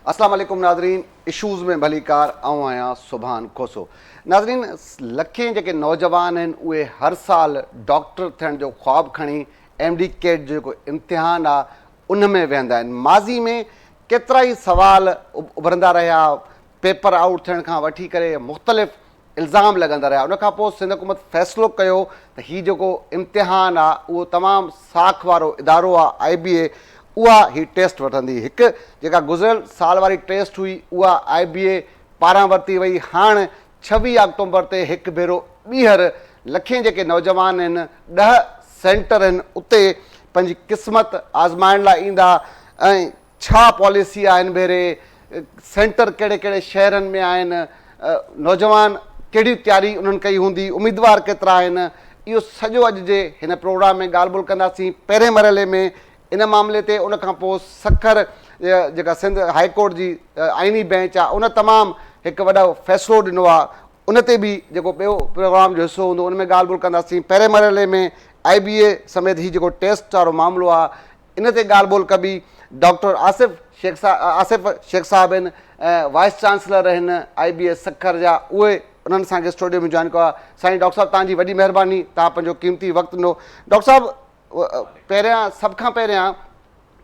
अस्सलाम वालेकुम नाज़रीन, इशूज़ में भलीकार आऊं आहियां सुभान खोसो। नाज़रीन, लखें जेके नौजवान आहिनि उहे हर साल डॉक्टर थियण जो ख्वाबु खणी MD कैट जेको इम्तिहान आहे उन में वेहंदा आहिनि। माज़ी में केतिरा ई सवाल उभरंदा रहिया, पेपर आउट थियण खां वठी करे मुख़्तलिफ़ इल्ज़ाम लॻंदा रहिया। उनखां पोइ सिंध हुकूमत फ़ैसिलो कयो त हीउ जेको इम्तिहान आहे उहो तमामु साख़ वारो इदारो आहे IBA, उहा ही टेस्ट वठंदी। हिकु जेका गुज़िरियल साल वारी टेस्ट हुई उहा IBA पारां वरिती वई। हाणे 26 अक्टूबर ते हिकु भेरो ॿीहर लखें जेके नौजवान आहिनि, 10 सेंटर आहिनि, उते पंहिंजी क़िस्मत आज़माइण लाइ ईंदा। ऐं छा पॉलिसी आहे हिन भेरे, सेंटर कहिड़े कहिड़े शहरनि में आहिनि, नौजवान कहिड़ी तयारी उन्हनि कई हूंदी, उम्मीदवार केतिरा आहिनि, इहो सॼो अॼु जे हिन प्रोग्राम में ॻाल्हि ॿोल कंदासीं। पहिरें मरहले में इन मामले ते, उनखां पोइ सखर जेका सिंध हाई कोर्ट जी आइनी बेंच आहे उन तमामु हिकु वॾो फ़ैसिलो ॾिनो आहे, उन ते बि जेको ॿियो प्रोग्राम जो हिसो हूंदो उन में ॻाल्हि ॿोल कंदासीं। पहिरें मरहले में IBA समेत हीउ जेको टेस्ट वारो मामिलो आहे इन ते ॻाल्हि ॿोल कबी। डॉक्टर आसिफ़ शेख साहिब आहिनि, वाइस चांसलर आहिनि IBA सखर जा, उहे उन्हनि असांखे स्टूडियो में जॉइन कयो आहे। साईं डॉक्टर साहिबु, तव्हांजी वॾी महिरबानी, तव्हां पंहिंजो क़ीमती वक़्तु ॾिनो। डॉक्टर साहिबु, पहिरियां सभ खां पहिरियां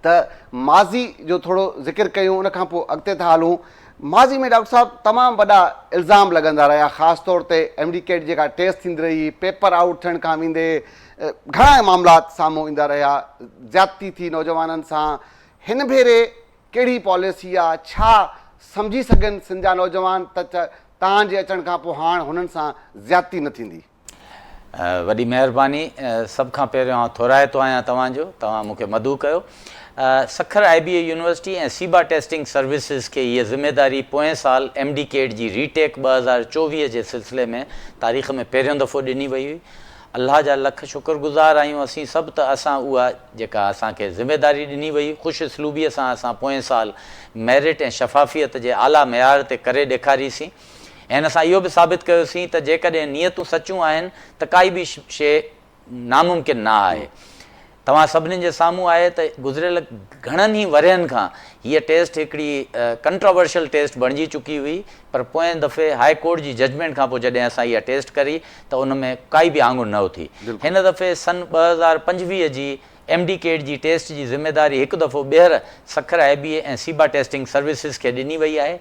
त माज़ी जो थोरो ज़िक्र कयूं, उनखां पोइ अॻिते था हलूं। माज़ी में डॉक्टर साहिबु तमामु वॾा इल्ज़ाम लॻंदा रहिया, ख़ासि तौर ते MD कैट जेका टेस्ट थींदी रही, पेपर आउट थियण खां वेंदे घणा मामलात साम्हूं ईंदा रहिया, ज़्यादती थी नौजवाननि सां। हिन भेरे कहिड़ी पॉलिसी आहे, छा सम्झी सघनि सिंध जा नौजवान त तव्हांजे अचण खां पोइ हाणे हुननि सां ज़्यादती न थींदी? वॾी महिरबानी। सभ खां पहिरियों आउं थोराइतो आहियां तव्हांजो, तव्हां मूंखे मदू कयो। सखर IBA यूनिवर्सिटी ऐं सीबा टेस्टिंग सर्विसिस खे हीअ ज़िम्मेदारी पोएं साल MD कैट जी रीटेक 2024 जे सिलसिले में तारीख़ में पहिरियों दफ़ो ॾिनी वई हुई। अलाह जा लख शुक्रगुज़ार आहियूं असीं सभु त असां उहा जेका असांखे ज़िम्मेदारी ॾिनी वई ख़ुशि इसलूबीअ सां असां पोएं साल मेरिट ऐं शफ़ाफ़ियत जे आला मयार ते करे ॾेखारीसीं। ऐं असां इहो बि साबित कयोसीं त जेकॾहिं नियतूं सचूं आहिनि त काई बि शइ नामुमकिन न आहे। तव्हां सभिनीनि जे साम्हूं आहे त गुज़िरियल घणनि ई वरहनि खां हीअ टेस्ट हिकिड़ी कंट्रोवर्शियल टेस्ट बणिजी चुकी हुई, पर पोएं दफ़े हाई कोर्ट जी जजमेंट खां पोइ जॾहिं असां इहा टेस्ट करी त उन में काई बि आङुर न उथी। हिन दफ़े सन 2025 जी MD कैट जी टेस्ट जी ज़िम्मेदारी हिकु दफ़ो ॿीहर सखर IBA ऐं सीबा टेस्टिंग सर्विसिस खे ॾिनी वई आहे।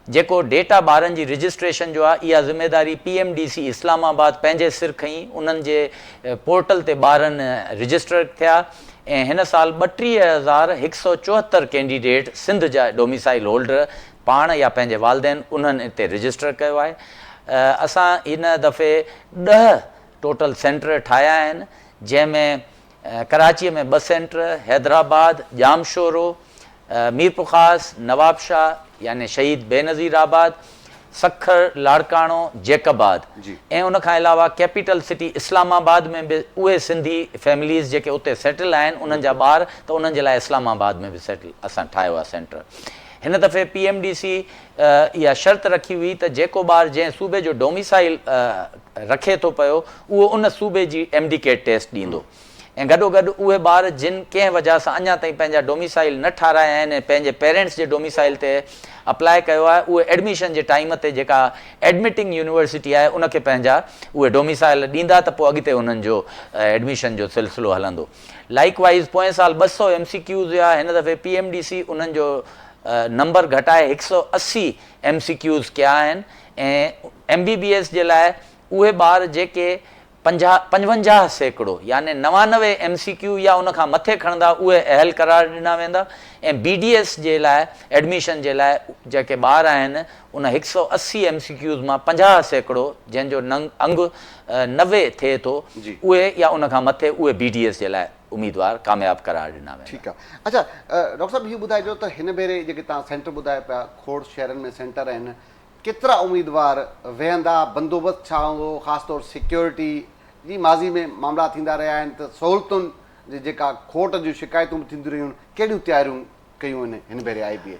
जेको डेटा ॿारनि जी रजिस्ट्रेशन जो आहे, इहा ज़िम्मेदारी PMDC इस्लामाबाद पंहिंजे सिर खईं। उन्हनि जे पोर्टल ते ॿारनि रजिस्टर थिया ऐं हिन साल 32,174 कैंडिडेट सिंध जा डोमिसाइल होल्डर पाण या पंहिंजे वालदेन उन्हनि हिते रजिस्टर कयो आहे। असां हिन दफ़े 10 टोटल सेंटर ठाहिया आहिनि, जंहिंमें कराचीअ में 2 सेंटर, हैदराबाद, जामशोरो, मीरपुर ख़ास, नवाबशाह यानी शहीद बेनज़ीर आबाद, सखर, लाड़काणो, जैकबाद ऐं उनखां अलावा कैपिटल सिटी इस्लामाबाद में बि उहे सिंधी फैमिलीज़ जेके उते सेटल आहिनि उन्हनि जा ॿार, त उन्हनि जे लाइ इस्लामाबाद में बि सेटल असां ठाहियो आहे सेंटर। हिन दफ़े PMDC इहा शर्त रखी हुई त जेको ॿारु जंहिं सूबे जो डोमिसाइल रखे थो पियो उहो उन सूबे जी MD कैट टेस्ट ॾींदो। ऐं गॾोगॾु उहे ॿार जिन कंहिं वजह सां अञा ताईं पंहिंजा डोमिसाइल न ठाहिराया आहिनि ऐं पंहिंजे पेरेंट्स जे डोमिसाइल ते अप्लाई कयो आहे, उहे एडमिशन जे टाइम ते जेका एडमिटिंग यूनिवर्सिटी आहे उनखे पंहिंजा उहे डोमिसाइल ॾींदा, त पोइ अॻिते उन्हनि जो एडमिशन जो सिलसिलो हलंदो। लाइकवाइज़ पोएं साल 200 MCQs हुआ, हिन दफ़े PMDC उन्हनि जो नंबर घटाए 180 MCQs कया आहिनि। ऐं MBBS जे लाइ उहे ॿार जेके 55% यानी 99 MCQ या उनखां मथे खणंदा उहे अहल करार ॾिना वेंदा। ऐं BDS जे लाइ एडमिशन जे लाइ जेके ॿार आहिनि उन 180 MCQs मां 50% जंहिंजो अंग 90 थिए थो उहे या उनखां मथे उहे BDS जे लाइ उम्मीदवार कामयाब करार ॾिना वेंदा। ठीकु आहे। अच्छा डॉक्टर साहिबु, हीउ ॿुधाइजो त हिन भेरे जेके तव्हां सेंटर ॿुधाए पिया, खोड़ शहरनि में सेंटर आहिनि, केतिरा उम्मीदवार वेहंदा, बंदोबस्तु छा हूंदो, ख़ासि तौर सिक्योरिटी जी माज़ी में मामला थींदा रहिया आहिनि, त सहूलियतुनि जी जेका खोट जूं शिकायतूं बि थींदियूं रहियूं, कहिड़ियूं तयारियूं कयूं आहिनि हिन भेरे IBA?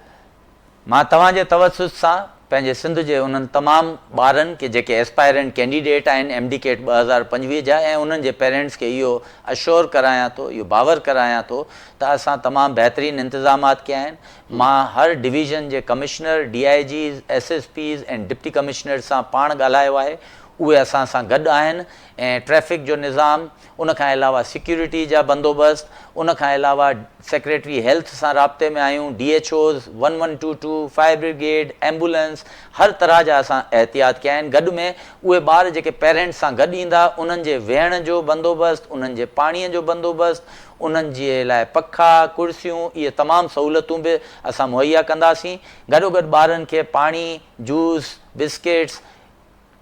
मां तव्हांजे तवसुस सां पंहिंजे सिंध जे उन्हनि तमामु ॿारनि के जेके एस्पायरेंट कैंडिडेट आहिनि MD-CAT 2025 जा ऐं उन्हनि जे पेरेंट्स खे इहो अश्योर करायां थो, इहो बावर करायां थो त असां तमामु बहितरीनु इंतज़ामात कया आहिनि। मां हर डिवीज़न जे कमिश्नर, DIGs, SSPs ऐं डिप्टी कमिश्नर सां पाण ॻाल्हायो आहे। उहे असां सां गॾु आहिनि ऐं ट्रैफ़िक जो निज़ाम, उन खां अलावा सिक्योरिटी जा बंदोबस्त, उन खां अलावा सेक्रेटरी हेल्थ सां राब्ते में आहियूं, DHOs, 1122, फायर ब्रिगेड, एम्बुलेंस, हर तरह जा असां एहतियात कया आहिनि। गॾु में उहे ॿार जेके पेरेंट्स सां गॾु ईंदा उन्हनि जे वेहण जो बंदोबस्तु, उन्हनि जे पाणीअ जो बंदोबस्तु, उन्हनि जे लाइ पखा, कुर्सियूं, इहे तमामु सहूलियतूं बि असां मुहैया कंदासीं। गॾोगॾु ॿारनि खे पाणी, जूस, बिस्किट्स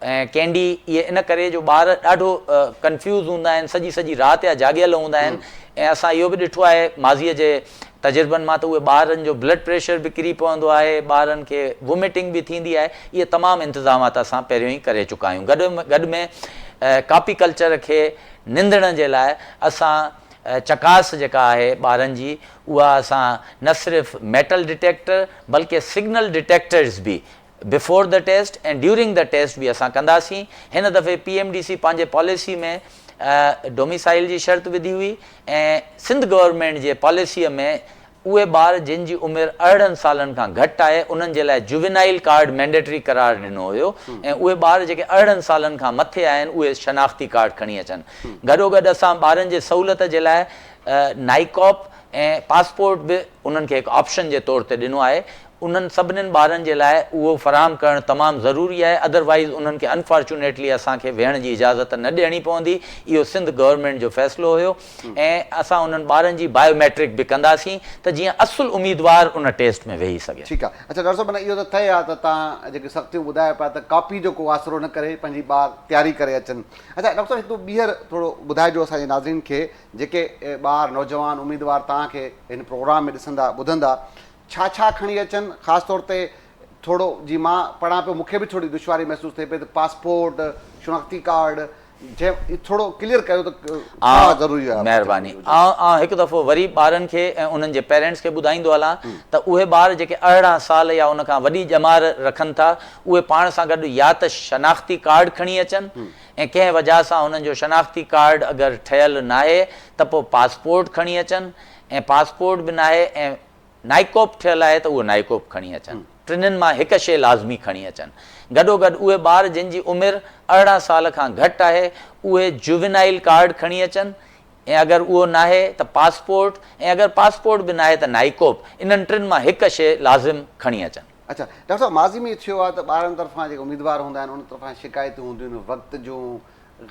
ऐं कैंडी, इहे इन करे जो ॿार ॾाढो कंफ्यूज़ हूंदा आहिनि, सॼी राति जा जाॻियल हूंदा आहिनि। ऐं असां इहो बि ॾिठो आहे माज़ीअ जे तजुर्बनि मां त उहे ॿारनि जो ब्लड प्रेशर बि किरी पवंदो आहे, ॿारनि खे वॉमिटिंग बि थींदी आहे। इहे तमामु इंतज़ामात असां पहिरियों ई करे चुका आहियूं। गॾु में कापी कल्चर खे निंदण जे लाइ असां चकास जेका आहे ॿारनि जी, उहा असां न सिर्फ़ु मेटल डिटेक्टर बल्कि सिग्नल डिटेक्टर्स बि बिफोर द टेस्ट ऐं ड्यूरिंग द टेस्ट बि असां कंदासीं। हिन दफ़े PMDC पंहिंजे पॉलिसी में डोमिसाइल जी शर्त विधी हुई ऐं सिंध गवर्नमेंट जे पॉलिसीअ में उहे ॿार जिन जी उमिरि 18 सालनि खां घटि आहे उन्हनि जे लाइ जुवेनाइल कार्ड मैंडेटरी करार ॾिनो हुयो ऐं उहे ॿार जेके 18 सालनि खां मथे आहिनि उहे शनाख़्ती कार्ड खणी अचनि। गॾोगॾु असां ॿारनि जे सहूलियत जे लाइ नाइकॉप ऐं पासपोर्ट बि उन्हनि खे हिकु ऑप्शन जे तौर ते ॾिनो आहे। उन्हनि सभिनीनि ॿारनि जे लाइ उहो फ़राहम करणु तमामु ज़रूरी आहे, अदरवाइज़ उन्हनि खे अनफॉर्चुनेटली असांखे वेहण जी इजाज़त न ॾियणी पवंदी। इहो सिंध गवर्नमेंट जो फ़ैसिलो हुयो ऐं असां उन्हनि ॿारनि जी बायोमेट्रिक बि कंदासीं त जीअं असुलु उम्मीदवार उन टेस्ट में वेही सघे। ठीकु आहे। अच्छा डॉक्टर साहिबु, माना इहो त तय आहे त तव्हां जेके सख़्तियूं ॿुधायो पिया त कॉपी जो को आसिरो न करे पंहिंजी ॿार तयारी करे अचनि। अच्छा डॉक्टर साहिबु, हिकु ॿीहर थोरो ॿुधाइजो असांजे नाज़रीन खे, जेके ॿार नौजवान उम्मीदवार तव्हांखे हिन प्रोग्राम में ॾिसंदा ॿुधंदा, छा खणी अचनि? ख़ासि तौर ते थोरो जीअं मां पढ़ां पियो, मूंखे बि थोरी दुश्वारी महसूसु थिए पई त पासपोर्ट, शनाख़्ती कार्ड जंहिं थोरो क्लियर कयो त ज़रूरी आहे। महिरबानी। हिकु दफ़ो वरी ॿारनि खे ऐं उन्हनि जे पेरेंट्स खे ॿुधाईंदो हलां त उहे ॿार जेके 18 साल या उन खां वॾी ॼमार रखनि था उहे पाण सां गॾु या त शनाख़्ती कार्ड खणी अचनि ऐं कंहिं वजह सां उन्हनि जो शनाख़्ती कार्ड अगरि ठहियलु न आहे त पोइ पासपोर्ट खणी अचनि ऐं पासपोर्ट बि न आहे ऐं नाइकॉप ठहियलु आहे त उहो नाइकॉप खणी अचनि। टिनिनि मां हिकु शइ लाज़मी खणी अचनि। गॾोगॾु उहे ॿार जिन जी उमिरि 18 साल खां घटि आहे उहे जुवेनाइल कार्ड खणी अचनि ऐं अगरि उहो न आहे त पासपोर्ट ऐं अगरि पासपोर्ट बि न आहे त नाइकॉप। इन्हनि टिनि मां हिकु शइ लाज़िम खणी अचनि। अच्छा डॉक्टर साहिबु, माज़ी में थियो आहे त ॿारनि तरफ़ां जेके उम्मीदवार हूंदा आहिनि उन तरफ़ां शिकायतूं हूंदियूं आहिनि, वक़्त जूं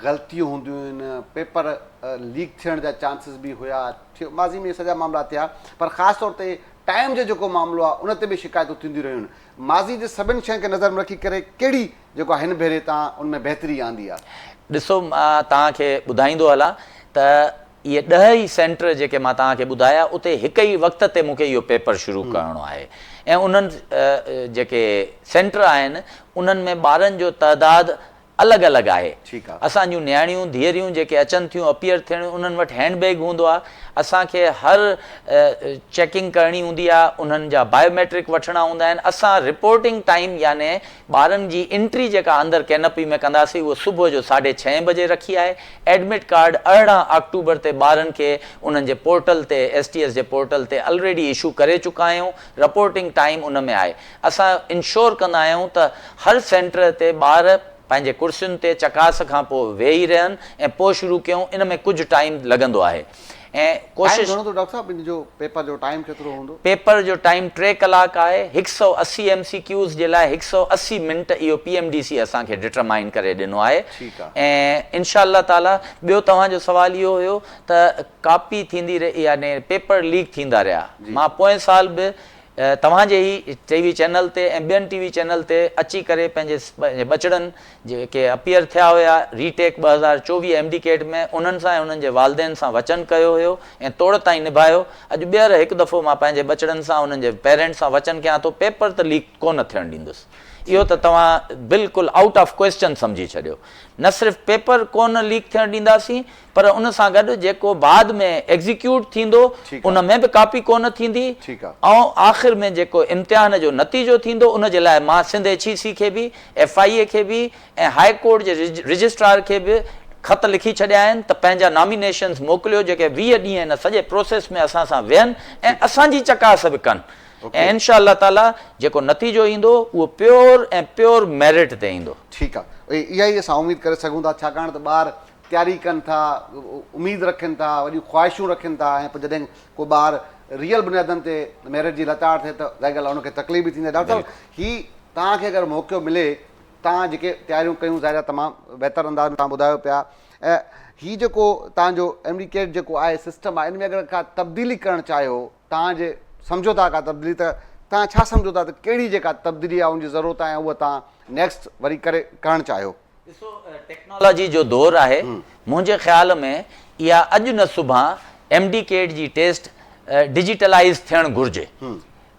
ग़लतियूं हूंदियूं आहिनि, पेपर लीक थियण जा चांसिस बि हुया, माज़ी में सॼा मामला थिया, पर ख़ासि तौर ते टाइम जो जेको मामिलो आहे उन ते बि शिकायतूं थींदियूं रहियूं आहिनि। माज़ी जे सभिनी शयुनि खे नज़र में रखी करे कहिड़ी जेको हिन भेरे तव्हां उन में बहितरी आंदी आहे? ॾिसो, मां तव्हांखे ॿुधाईंदो हलां त इहे 10 ई सेंटर जेके मां तव्हांखे ॿुधाया उते हिक ई वक़्त ते मूंखे इहो पेपर शुरू करिणो आहे ऐं उन्हनि जेके सेंटर आहिनि उन्हनि में ॿारनि जो तइदादु अलॻि अलॻि आहे। ठीकु आहे। असांजूं नियाणियूं धीअरियूं जेके अचनि थियूं अपीयर थियण, उन्हनि वटि हैंडबैग हूंदो आहे। असांखे हर चेकिंग करणी हूंदी आहे, उन्हनि जा बायोमेट्रिक वठणा हूंदा आहिनि। असां रिपोर्टिंग टाइम याने ॿारनि जी एंट्री जेका अंदरि कैनपी में कंदासीं उहो सुबुह जो 6:30 बजे रखी आहे। एडमिट कार्ड 18 अक्टूबर ते ॿारनि खे उन्हनि जे पोर्टल ते STS जे पोर्टल ते ऑलरेडी इशू करे चुका आहियूं। रिपोर्टिंग टाइम उन में आहे। असां इंश्योर कंदा आहियूं त हर सेंटर ते ॿार पंहिंजे कुर्सियुनि ते चकास खां पोइ वेही रहनि ऐं पोइ शुरू कयूं। इन में कुझु टाइम लॻंदो आहे ऐं कोशिशि। डॉक्टर साहिबु, इन जो पेपर जो टाइम केतिरो हूंदो? पेपर जो टाइम 3 कलाक आहे। 180 MCQs जे लाइ 180 मिंट इहो PMDC असांखे डिटरमाइन करे ॾिनो आहे। ऐं इंशाअल्लाह ताला ॿियो तव्हांजो सुवाल इहो हुयो त कापी थींदी रही यानी पेपर लीक थींदा रहिया। मां पोएं साल बि तव्हांजे ई TV चैनल ते ऐं ॿियनि TV चैनल ते अची करे पंहिंजे बचड़नि जेके अपीयर थिया हुया रीटेक 2024 MD-CAT में उन्हनि सां ऐं उन्हनि जे वालदेन सां वचन कयो हुयो ऐं तोड़ ताईं निभायो। अॼु ॿीहर हिकु दफ़ो मां पंहिंजे बचड़नि सां उन्हनि जे पेरेंट्स सां वचन कयां थो, पेपर त लीक कोन थियणु ॾींदुसि। इहो त तव्हां बिल्कुलु आउट ऑफ क्वेश्चन सम्झी छॾियो। न सिर्फ़ु पेपर कोन लीक थियणु ॾींदासीं पर उन सां गॾु जेको बाद में एग्ज़ीक्यूट थींदो उन में बि कापी कोन थींदी ऐं आख़िर में जेको इम्तिहान जो नतीजो थींदो उन जे लाइ मां सिंध HEC खे बि FIA खे बि ऐं हाई कोर्ट जे रजिस्ट्रार खे बि ख़त लिखी छॾिया आहिनि त पंहिंजा नॉमिनेशन्स मोकिलियो, जेके 20 ॾींहं हिन सॼे प्रोसेस में असां सां वेहनि ऐं असांजी चकास बि कनि ऐं इंशा अल्लाह ताला जेको नतीजो ईंदो उहो प्योर मेरिट ते ईंदो। ठीकु आहे, इहा ई असां उमेदु करे सघूं था, छाकाणि त ॿार तयारी कनि था, उमेदु रखनि था, वॾियूं ख़्वाहिशूं रखनि था, ऐं पोइ जॾहिं को ॿार रियल बुनियादनि ते मेरिट जी लताड़ थिए त ज़ाहिर ॻाल्हि आहे उनखे तकलीफ़ बि थींदी आहे। डॉक्टर साहिबु, हीअ तव्हांखे अगरि मौक़ो मिले, तव्हां जेके तयारियूं कयूं ज़ाहिर आहे तमामु बहितर अंदाज़ में तव्हां ॿुधायो पिया, ऐं हीअ जेको तव्हांजो MD कैट जेको आहे सिस्टम आहे, इन में अगरि का तब्दीली करणु चाहियो, तव्हांजे सम्झो था का तब्दीली, त तव्हां छा सम्झो था त कहिड़ी जेका तब्दीली आहे उनजी ज़रूरत आहे, उहा तव्हां नेक्स्ट वरी करे करणु चाहियो? ॾिसो, टेक्नोलॉजी जो दौरु आहे, मुंहिंजे ख़्याल में इहा अॼु न सुभाणे MD कैट जी टेस्ट डिजिटलाइज़ थियणु घुरिजे।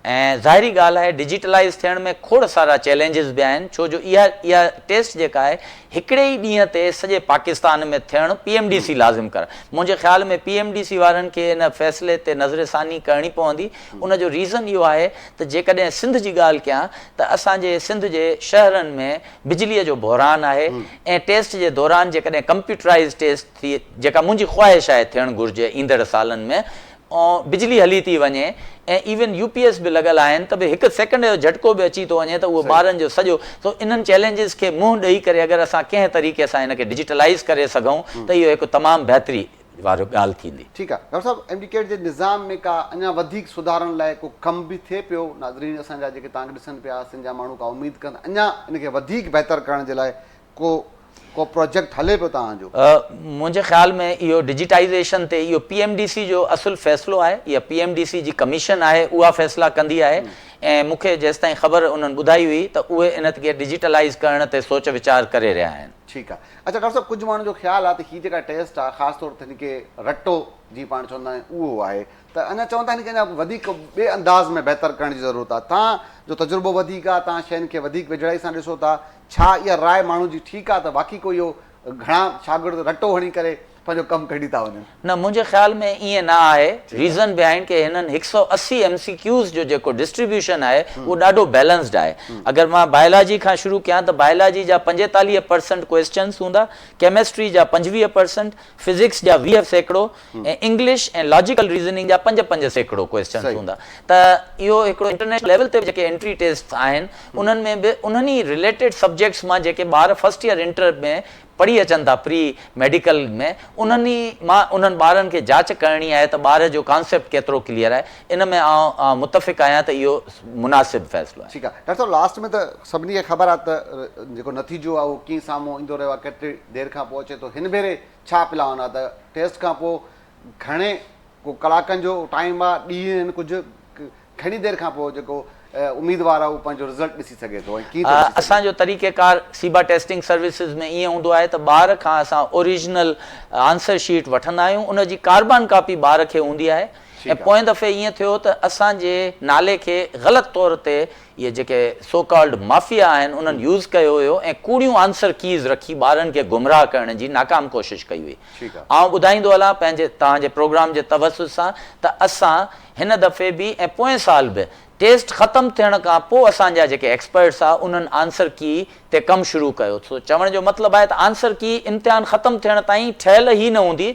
ऐं ज़ाहिरी ॻाल्हि आहे डिजिटलाइज़ थियण में खोड़ सारा चैलेंजिस बि आहिनि, छो जो इहा टेस्ट जेका आहे हिकिड़े ई ॾींहं ते सॼे पाकिस्तान में थियणु PMDC लाज़िम कर। मुंहिंजे ख़्याल में PMDC वारनि खे इन फ़ैसिले ते नज़रसानी करणी पवंदी। उनजो रीज़न इहो आहे त जेकॾहिं सिंध जी ॻाल्हि कयां त असांजे सिंध जे शहरनि में बिजलीअ जो बहिरान आहे ऐं टेस्ट जे दौरान जेकॾहिं कंप्यूटराइज़ टेस्ट थी, जेका मुंहिंजी ख़्वाहिश आहे थियणु घुरिजे ईंदड़ सालनि में, ऐं बिजली हली थी वञे ऐं इवन UPS बि लॻल आहिनि त भई 1 सेकेंड जो झटको बि अची थो वञे त उहो ॿारनि जो सॼो, तो इन्हनि चैलेंजिस खे मुंहुं ॾेई करे अगरि असां कंहिं तरीक़े सां हिनखे डिजिटलाइज़ करे सघूं त इहो हिकु तमामु बहितरी वारो ॻाल्हि थींदी। ठीकु आहे डॉक्टर साहिबु, MD कैट जे निज़ाम में का अञा वधीक सुधारण लाइ को कम बि थिए पियो? नाज़रीन असांजा जेके तव्हांखे ॾिसनि पिया, सिंध जा माण्हू का उमेदु कनि अञा इनखे वधीक बहितर करण जे लाइ को प्रोजेक्ट हले पियो तव्हांजो? मुंहिंजे ख़्याल में इहो डिजिटाइज़ेशन ते इहो PMDC जो असुलु फ़ैसिलो आहे, इहा PMDC जी कमीशन आहे, उहा फ़ैसिला कंदी आहे। ऐं मूंखे जेसि ताईं ख़बर उन्हनि ॿुधाई हुई त उहे इन खे डिजिटलाइज़ करण ते सोच वीचार करे रहिया आहिनि। ठीकु आहे। अच्छा डॉक्टर साहिबु, कुझु माण्हुनि जो ख़्यालु आहे त हीअ जेका टेस्ट आहे ख़ासि तौर ते हिनखे रटो जी पाण चवंदा आहियूं उहो आहे, त अञा चवनि था हिनखे अञा वधीक ॿिए अंदाज़ में बहितर करण जी ज़रूरत आहे। तव्हांजो तजुर्बो वधीक आहे, तव्हां शयुनि खे वधीक वेझड़ाई सां ॾिसो था, छा इहा राय माण्हू जी ठीकु आहे त बाक़ी कोई इहो घणा शागिर्द रटो हणी करे पंहिंजो कमु कढी था वञनि? न, मुंहिंजे ख़्याल में ईअं न आहे। रीज़न बिहाइंड के हिननि 180 MCQs जो जेको डिस्ट्रीब्यूशन आहे उहो ॾाढो बैलेंस्ड आहे। अगरि मां बायोलॉजी खां शुरू कयां त बायोलॉजी जा 45% क्वेश्चन्स हूंदा, केमिस्ट्री जा 25%, फिज़िक्स जा 20% ऐं इंग्लिश ऐं लॉजिकल रीज़निंग जा 5% क्वेश्चन्स हूंदा। त इहो हिकिड़ो इंटरनेशनल लेवल ते जेके एंट्री टेस्ट आहिनि उन्हनि में बि उन्हनि रिलेटेड सब्जेक्ट्स मां जेके ॿार फर्स्ट ईयर इंटर में पढ़ी अचनि था प्री मेडिकल में, उन्हनि ॿारनि खे जांच करणी आहे त ॿार जो कॉन्सेप्ट केतिरो क्लियर आहे। इन में आउं मुतफ़िक़ आहियां त इहो मुनासिबु फ़ैसिलो आहे। ठीकु आहे डॉक्टर साहिबु, लास्ट में त सभिनी खे ख़बर आहे त जेको नतीजो आहे उहो कीअं साम्हूं ईंदो रहियो आहे, केतिरी देरि खां पोइ अचे थो। हिन भेरे छा प्लान आहे त टेस्ट खां पोइ घणे को कलाकनि जो टाइम आहे, ॾींहं आहिनि, कुझु घणी देरि खां पोइ जेको उम्मीदवार आहे उहो पंहिंजो रिज़ल्ट ॾिसी सघे थो? असांजो तरीक़ेकार सीबा टेस्टिंग सर्विसिस में ईअं हूंदो आहे त ॿार खां असां ओरिजिनल आंसर शीट वठंदा आहियूं, उनजी कार्बन कापी ॿार खे हूंदी आहे। ऐं पोएं दफ़े ईअं थियो त असांजे नाले खे ग़लति तौर ते इहे जेके सो कॉल्ड माफ़िया आहिनि उन्हनि यूज़ कयो हुयो ऐं कूड़ियूं आंसर कीज़ रखी ॿारनि खे गुमराह करण जी नाकाम कोशिशि कई हुई। आउं ॿुधाईंदो हलां पंहिंजे तव्हांजे प्रोग्राम जे तवसुस सां त असां हिन दफ़े बि ऐं पोएं साल बि टेस्ट ख़तमु थियण खां पोइ असांजा जेके एक्सपर्ट्स आहे उन्हनि आंसर की ते कमु शुरू कयो। सो चवण जो मतिलबु आहे त आंसर की इम्तिहान ख़तमु थियण ताईं ठहियल ई न हूंदी,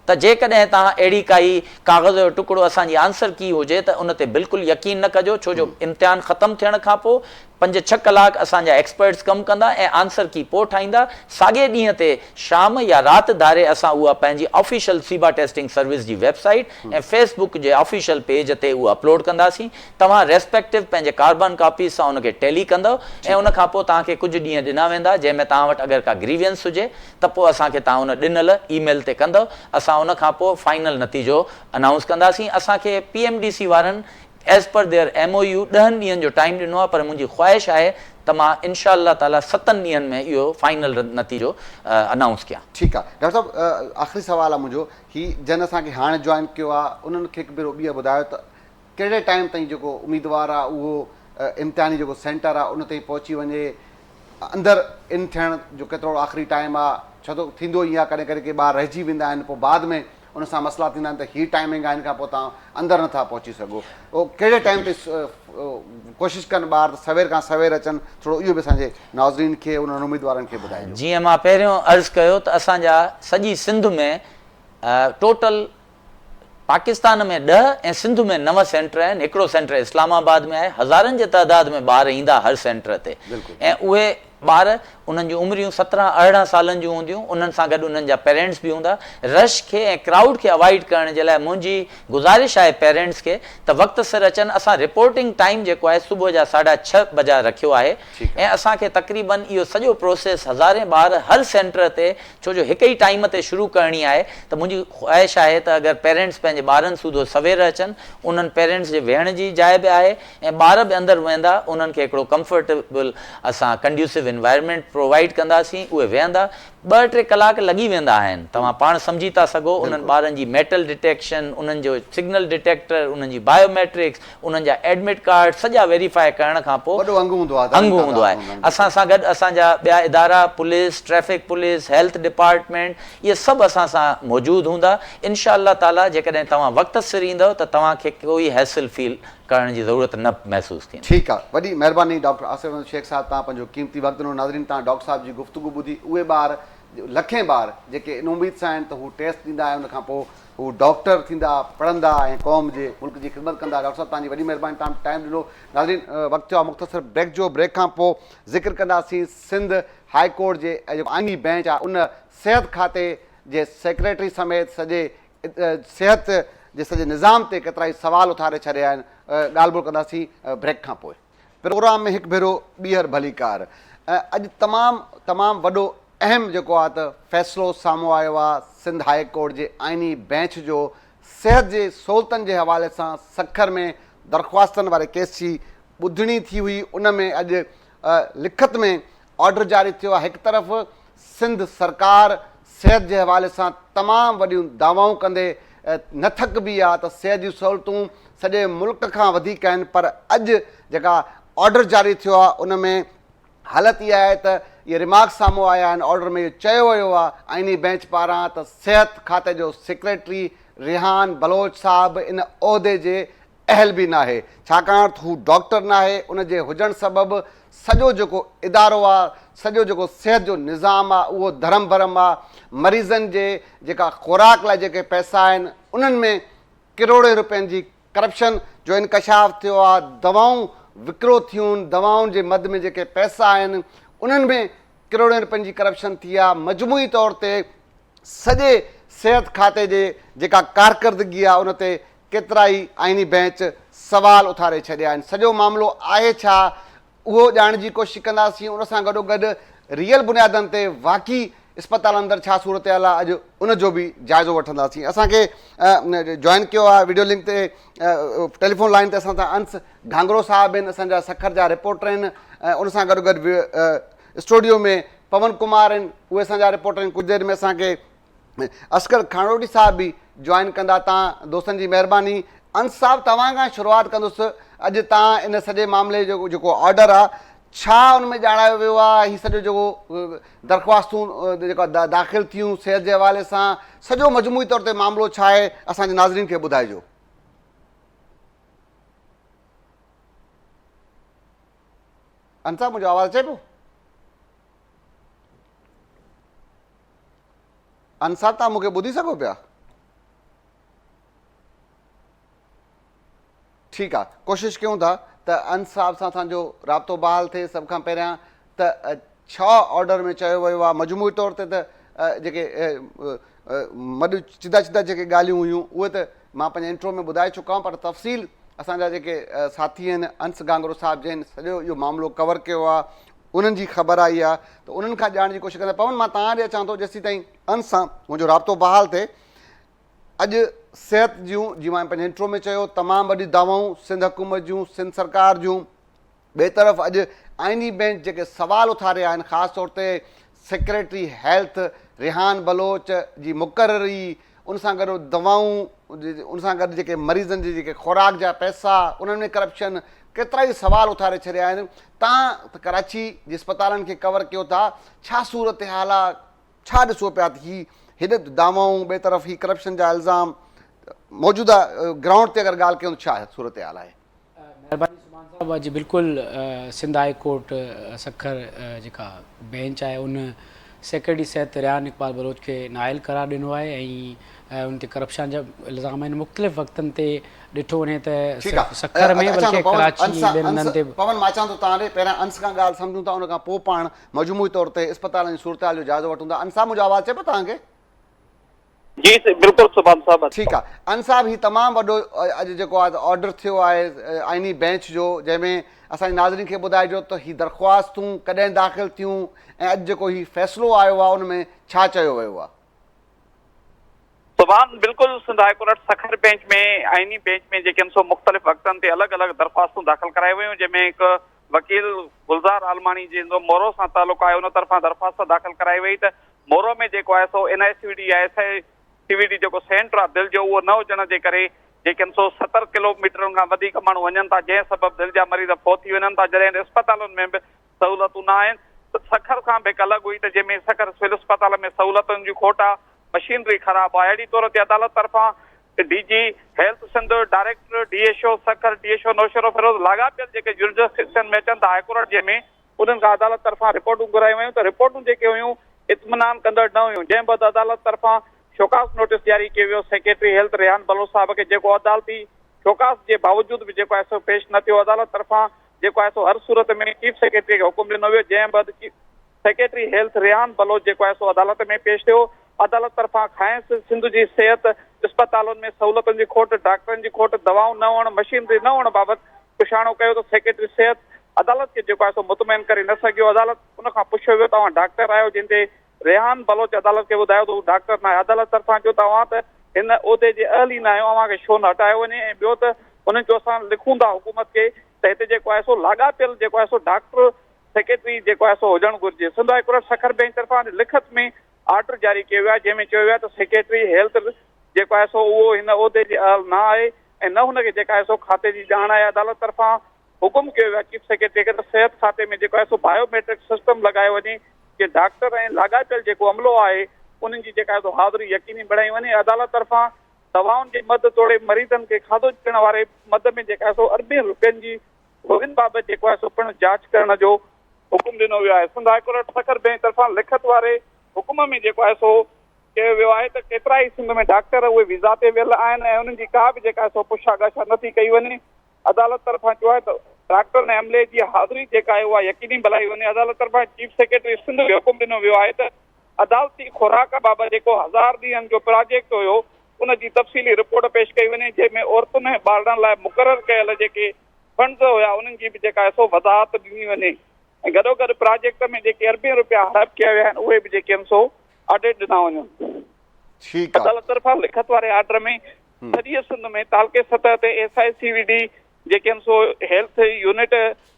त जेकॾहिं तव्हां अहिड़ी काई कागज़ जो टुकड़ो असांजी आंसर की हुजे त उन ते बिल्कुलु यकीन न कजो, छो जो इम्तिहान ख़तमु थियण खां पोइ 5-6 कलाक असांजा एक्सपर्ट्स कमु कंदा ऐं आंसर की पोइ ठाहींदा। साॻे ॾींहं ते शाम या राति धारे असां उहा पंहिंजी ऑफिशियल सीबा टेस्टिंग सर्विस जी वेबसाइट ऐं फेसबुक जे ऑफिशियल पेज ते उहा अपलोड कंदासीं। तव्हां रेस्पेक्टिव पंहिंजे कार्बन कापी सां उनखे टैली कंदव ऐं उन खां पोइ तव्हांखे कुझु ॾींहं ॾिना वेंदा जंहिंमें तव्हां वटि अगरि का ग्रीवियंस हुजे त पोइ असांखे तव्हां उन ॾिनल ईमेल ते कंदव, असां उन खां पोइ फाइनल नतीजो अनाउंस कंदासीं। असांखे PMDC वारनि एज़ पर देयर MOU 10 ॾींहंनि जो टाइम ॾिनो आहे, पर मुंहिंजी ख़्वाहिश आहे त मां इनशा अल्लाह ताला 7 ॾींहंनि में इहो फाइनल नतीजो अनाउंस कयां। ठीकु आहे डॉक्टर साहिबु, आख़िरी सुवालु आहे मुंहिंजो, हीउ जन असांखे हाणे जॉइन कयो आहे उन्हनि खे हिकु भेरो ॿीहर ॿुधायो त कहिड़े टाइम ताईं जेको उम्मीदवार आहे उहो इम्तिहानी जेको सेंटर आहे उन ताईं पहुची वञे, अंदरि इन थियण जो केतिरो आख़िरी टाइम आहे? छो त थींदो ईअं आहे कॾहिं कॾहिं के ॿार रहिजी वेंदा आहिनि, पोइ बाद में उन सां मसइला थींदा आहिनि त हीअ टाइमिंग आहे, हिन खां पोइ तव्हां अंदरि नथा पहुची सघो, उहो कहिड़े टाइम ते कोशिशि कनि ॿार त सवेर खां सवेर अचनि, थोरो इहो बि असांजे नाज़रीन खे उन्हनि उमेदवारनि खे ॿुधाइजो। जीअं मां पहिरियों अर्ज़ु कयो त असांजा सॼी सिंध में टोटल पाकिस्तान में 10 ऐं सिंध में 9 सेंटर आहिनि। हिकिड़ो सेंटर इस्लामाबाद में आहे, हज़ारनि जे तइदाद में ॿार ईंदा हर सेंटर ते, ऐं उहे ॿार उन्हनि जूं उमिरियूं 17-18 सालनि जूं हूंदियूं, उन्हनि सां गॾु उन्हनि जा पेरेंट्स बि हूंदा। रश खे ऐं क्राउड खे अवॉइड करण जे लाइ मुंहिंजी गुज़ारिश आहे पेरेंट्स खे त वक़्त सिर अचनि। असां रिपोर्टिंग टाइम जेको आहे सुबुह जा 6:30 बजे रखियो आहे, ऐं असांखे तक़रीबन इहो सॼो प्रोसेस हज़ारे ॿार हर सेंटर ते, छो जो हिक ई टाइम ते शुरू करणी आहे, त मुंहिंजी ख़्वाहिश आहे त अगरि पेरेंट्स पंहिंजे ॿारनि सूधो सवेर अचनि, उन्हनि पेरेंट्स जे वेहण जी जाइ बि आहे, ऐं ॿार बि अंदरि वेंदा, उन्हनि खे हिकिड़ो कंफर्टेबल असां कंड्यूसिव एनवायरनमेंट प्रोवाइड कंदासीं, उहे वेहंदा। 2-3 कलाक लॻी वेंदा आहिनि, तव्हां पाण सम्झी था सघो। उन्हनि ॿारनि जी मेटल डिटेक्शन, उन्हनि जो सिग्नल डिटेक्टर, उन्हनि जी बायोमेट्रिक्स, उन्हनि जा एडमिट कार्ड सॼा वेरीफाई करण खां पोइ अंग हूंदो आहे। असां सां गॾु असांजा ॿिया इदारा, police, traffic police, health department, इहे सभु असां सां मौजूदु हूंदा। इनशा अल्लाह ताला जेकॾहिं तव्हां वक़्त सिर ईंदव त तव्हांखे कोई हैसिल फील करण जी ज़रूरत न महसूसु थींदी। ठीकु आहे, वॾी महिरबानी डॉक्टर आसिफ अहमद शेख साहिबु, तव्हां पंहिंजो क़ीमती वक़्तु ॾिनो। नाज़रीन, तव्हां डॉक्टर साहिब जी गुफ़्तगू ॿुधी। उहे ॿार लखें ॿार जेके इन उमेद सां आहिनि त हू टेस्ट ॾींदा ऐं उनखां पोइ हू डॉक्टर थींदा, पढ़ंदा ऐं क़ौम जे मुल्क जी ख़िदमत कंदा। डॉक्टर साहिबु, तव्हांजी वॾी महिरबानी, तव्हां टाइम ॾिनो। नाज़रीन, वक़्तु थियो आहे मुख़्तसर ब्रेक जो। ब्रेक खां पोइ ज़िक्र कंदासीं सिंध हाई कोर्ट जे जेको आईनी बेंच आहे, उन सिहत खाते जे सेक्रेटरी समेत सॼे सिहत जे सॼे निज़ाम ते केतिरा ई सवाल उथारे छॾिया आहिनि। ॻाल्हि ॿोल कंदासीं ब्रेक खां पोइ। प्रोग्राम में हिकु भेरो ॿीहर भलीकार। अॼु तमामु वॾो अहम जेको आहे त फ़ैसिलो साम्हूं आयो आहे सिंध हाई कोर्ट जे आईनी बेंच जो। सिहत जे सहूलियतुनि जे हवाले सां सखर में दरख़्वास्तनि वारे केस जी ॿुधणी थी हुई। उन में अॼु लिखत में ऑर्डर जारी थियो आहे। हिकु तरफ़ सिंध सरकार सिहत जे हवाले सां तमामु वॾियूं दावाऊं कंदे न थकबी आहे त सिहत जूं सहूलियतूं सॼे मुल्क खां वधीक आहिनि, पर अॼु जेका ऑर्डर जारी थियो आहे उन में हालति इहा आहे त इहे रिमार्क्स साम्हूं आया आहिनि। ऑर्डर में इहो चयो वियो आहे आईनी बेंच पारां त सिहत खाते जो सेक्रेटरी रिहान बलोच साहिबु इन उहिदे जे अहल बि न आहे, छाकाणि त हू डॉक्टर न आहे। उनजे हुजणु सबबि सॼो जेको इदारो आहे, सॼो जेको सिहत जो निज़ाम आहे, उहो धर्म भरम आहे। मरीज़नि जे जेका ख़ुराक लाइ जेके पैसा आहिनि उन्हनि में किरोड़े रुपयनि जी करप्शन जो इंकशाफ थियो आहे। दवाऊं विकिरो थियूं, दवाउनि जे मद में जेके पैसा आहिनि उन्हनि में किरोड़े रुपयनि जी करप्शन थी आहे। मजमूई तौर ते सॼे सिहत खाते जे जेका कारकर्दगी आहे उन ते केतिरा ई आईनी बेंच सवाल उथारे छॾिया आहिनि। सॼो मामिलो आहे छा, उहो ॼाणण जी कोशिशि कंदासीं। उन सां गॾोगॾु रियल बुनियादनि ते वाक़ई इस्पताल अंदरि छा सूरत हाल आहे, अॼु उनजो बि जाइज़ो वठंदासीं। असांखे जॉइन कयो आहे वीडियो लिंक ते, टेलीफोन लाइन ते असां सां अंस घांगरो साहिबु आहिनि, असांजा सखर जा रिपोर्टर आहिनि। उन सां गॾोगॾु स्टूडियो में पवन कुमार आहिनि, उहे असांजा रिपोर्टर आहिनि। कुझु देरि में असांखे अस्कर खानोटी साहिब बि जॉइन कंदा। तव्हां दोस्तनि जी महिरबानी। अंस साहिबु, तव्हां खां शुरूआति कंदुसि। अॼु तव्हां इन सॼे मामले जो जेको ऑर्डर आहे, छा उन में ॼाणायो वियो आहे? हीउ सॼो जेको दरख़्वास्तूं जेका दाख़िल थियूं सिहत जे हवाले सां, सॼो मजमूई तौर ते मामिलो छा आहे, असांजे नाज़रीन खे ॿुधाइजो। अंस साहिबु, मुंहिंजो आवाज़ु अचे पियो? अंस साहिबु, तव्हां मूंखे ॿुधी सघो पिया? ठीकु आहे, कोशिशि कयूं था त अंस साहिब सां असांजो राब्तो बहाल थिए। सभ खां पहिरियां त छा ऑर्डर में चयो वियो आहे? मजमूई तौर ते त जेके चिदा जेके ॻाल्हियूं हुयूं उहे त मां पंहिंजे इंट्रो में ॿुधाए चुका आहियां, पर तफ़सील असांजा जेके साथी आहिनि अंस गांगरो साहिब जन सॼो इहो मामिलो कवर कयो आहे, उन्हनि जी ख़बर आई आहे, त उन्हनि खां ॼाणण जी कोशिशि कंदा। पवन, मां तव्हां ॾे अचां थो जेसीं ताईं अंस सां मुंहिंजो राब्तो बहाल थिए। अॼु सिहत जूं, जीअं मां पंहिंजे इंट्रो में चयो, तमामु वॾी दावाऊं सिंध हुकूमत जूं, सिंध सरकार जूं। ॿिए तरफ़ अॼु आईनी बेंच जेके सवाल उथारिया आहिनि, ख़ासि तौर ते सेक्रेटरी हेल्थ रिहान बलोच जी मुक़ररी, उन सां गॾु दवाऊं, उन सां गॾु जेके मरीज़नि जी जेके ख़ुराक जा पैसा, उन्हनि में करप्शन, केतिरा ई सवाल उथारे छॾिया आहिनि। तव्हां कराची जे अस्पतालनि खे कवर कयो था, छा सूरत हाल आहे, छा ॾिसो पिया त हेॾे दावाऊं, ॿिए तरफ़ ही करप्शन जा इल्ज़ाम, मौजूदा ग्राउंड ते अगरि ॻाल्हि कयूं छा सूरत हाल आहे? महिरबानी सुभान साहब, अॼु बिल्कुलु सिंध हाई कोर्ट सखर जेका बेंच आहे उन सेक्रेटरी सिहत रियान इक़बाल बलोच खे नाइल करार ॾिनो आहे ऐं उन ते करप्शन जा इल्ज़ाम आहिनि। मुख़्तलिफ़ वक़्तनि ते ॾिठो वञे त सखर में बल्कि कराची ॿियनि हंधनि ते। पवन, मां चाहियां थो तव्हां ॾे पहिरियां अंस खां ॻाल्हि सम्झूं था, उन खां पोइ पाण मजमूई तौर ते इस्पतालनि जी सूरत हाल जो जाइज़ो वठूं था। अंसा, मुंहिंजो आवाज़ अचे पियो तव्हांखे? जी बिल्कुलु सुभान साहब। ठीकु आहे अंसाब, ही तमामु वॾो अॼु जेको आहे ऑर्डर थियो आहे आइनी बेंच जो, जंहिंमें असांजे नाज़रीन खे ॿुधाइजो त ही दरख़्वास्तूं कॾहिं दाख़िल थियूं ऐं अॼु जेको ही फ़ैसिलो आयो आहे उन में छा चयो वियो आहे? सुभान बिल्कुलु Sindh high court Sukkur bench में आइनी बेंच में जेके सो मुख़्तलिफ़ वक़्तनि ते अलॻि अलॻि दरख़्वास्तूं दाख़िल करायूं वयूं, जंहिंमें हिकु वकील गुलज़ार आलमानी जंहिंजो मोरो सां तालुक़ु आहे उन तरफ़ां दरख़्वास्त दाख़िल कराई वई त मोरो में जेको आहे सो NICVD आहे CVD जेको सेंटर आहे दिलि जो, उहो न हुजण जे करे जेके सो 70 किलोमीटरनि खां वधीक माण्हू वञनि था, जंहिं सबबु दिलि जा मरीज़ फोत थी वञनि था, जॾहिं इस्पतालुनि में बि सहूलियतूं न आहिनि। त सखर खां बि हिकु अलॻि हुई त जंहिंमें सखर सिविल इस्पताल में सहूलियतुनि जी खोट आहे, मशीनरी ख़राबु आहे। अहिड़ी तौर ते अदालत तरफ़ां DG health Sindh, director DSO Sukkur, DSO Naushahro Feroze लाॻापियल जेके जुरिस्डिक्शन में अचनि था हाई कोर्ट जंहिंमें, उन्हनि खां अदालत तरफ़ां रिपोर्टूं घुरायूं वयूं त रिपोर्टूं जेके हुयूं इत्मिनान कंदड़ न हुयूं, जंहिं बदि अदालत तरफ़ां शोकास नोटिस जारी कयो वियो सेक्रेटरी हेल्थ रियान बलोच साहब खे, जेको अदालती शोकास जे बावजूदि बि जेको आहे सो पेश न थियो। अदालत तरफ़ां जेको आहे सो हर सूरत में चीफ सेक्रेटरी खे हुकुम ॾिनो वियो, जंहिं बदि chief secretary health Riyan Baloch जेको आहे सो अदालत में पेश थियो। अदालत तरफ़ां खांइस सिंध जी सिहत इस्पतालुनि में सहूलियतुनि जी खोट, डॉक्टरनि जी खोट, दवाऊं न हुअण, मशीनरी न हुअण बाबति पुछाणो कयो त सेक्रेटरी सिहत अदालत खे जेको आहे सो मुतमइन करे न सघियो। अदालत उन खां पुछियो वियो तव्हां डॉक्टर आहियो, जिन ते रिहान बलोच अदालत खे ॿुधायो त हू डॉक्टर न आहे। अदालत तरफ़ां चयो तव्हां त हिन उहिदे जे अहल ई न आहियो, अव्हांखे छो न हटायो वञे। ऐं ॿियो त उन्हनि चयो असां लिखूं था हुकूमत खे त हिते जेको आहे सो लाॻापियल जेको आहे सो डॉक्टर सेक्रेटरी जेको आहे सो हुजणु घुरिजे। Sindh high court Sukkur bench तरफ़ां लिखत में ऑर्डर जारी कयो वियो आहे, जंहिंमें चयो वियो आहे त सेक्रेटरी हेल्थ जेको आहे सो उहो हिन उहिदे जे अहल न आहे ऐं न हुनखे जेका आहे सो खाते जी ॼाण आहे। अदालत तरफ़ां हुकुम कयो वियो आहे चीफ सेक्रेटरी खे त सिहत खाते में जेको आहे सो बायोमेट्रिक सिस्टम लॻायो वञे, कि डॉक्टर ऐं लाॻापियल जेको अमलो आहे उन्हनि जी जेका आहे सो हाज़िरी यकीनी बणाई वञे। अदालत तरफ़ां दवाउनि जे मद तोड़े मरीज़नि खे खाधो ॾियण वारे मद में जेका आहे सो अरबे रुपयनि जी गोविंद बाबति जेको आहे सो पिणु जांच करण जो हुकुम ॾिनो वियो आहे। Sindh high court Sukkur bench तरफ़ां लिखत वारे हुकुम में जेको आहे सो चयो वियो आहे त केतिरा ई सिंध में डॉक्टर उहे वीज़ा ते वियल आहिनि ऐं उन्हनि जी का बि जेका आहे सो पुछा ॻाछा नथी कई वञे। अदालत तरफ़ां चयो आहे त डॉक्टर ऐं अमले जी हाज़िरी जेका आहे उहा यकीनी बणाई वञे। अदालत तरफ़ां चीफ सेक्रेटरी सिंध खे हुकुम ॾिनो वियो आहे त अदालती खुराक बाबति जेको 1000 ॾींहंनि जो प्रोजेक्ट हुयो उनजी तफ़सीली रिपोर्ट पेश कई वञे, जंहिंमें औरतुनि ऐं ॿारनि लाइ मुक़ररु कयल जेके फंड्स हुया उन्हनि जी बि जेका आहे सो वज़ाहत ॾिनी वञे ऐं गॾोगॾु प्रोजेक्ट में जेके अरबे रुपया हड़प कया विया आहिनि उहे बि जेके आहिनि सो ऑडिट ॾिना वञनि। अदालत तरफ़ां लिखत वारे ऑर्डर में सॼे सिंध में तालके सतह ते SICVD जेके आहिनि सो हेल्थ यूनिट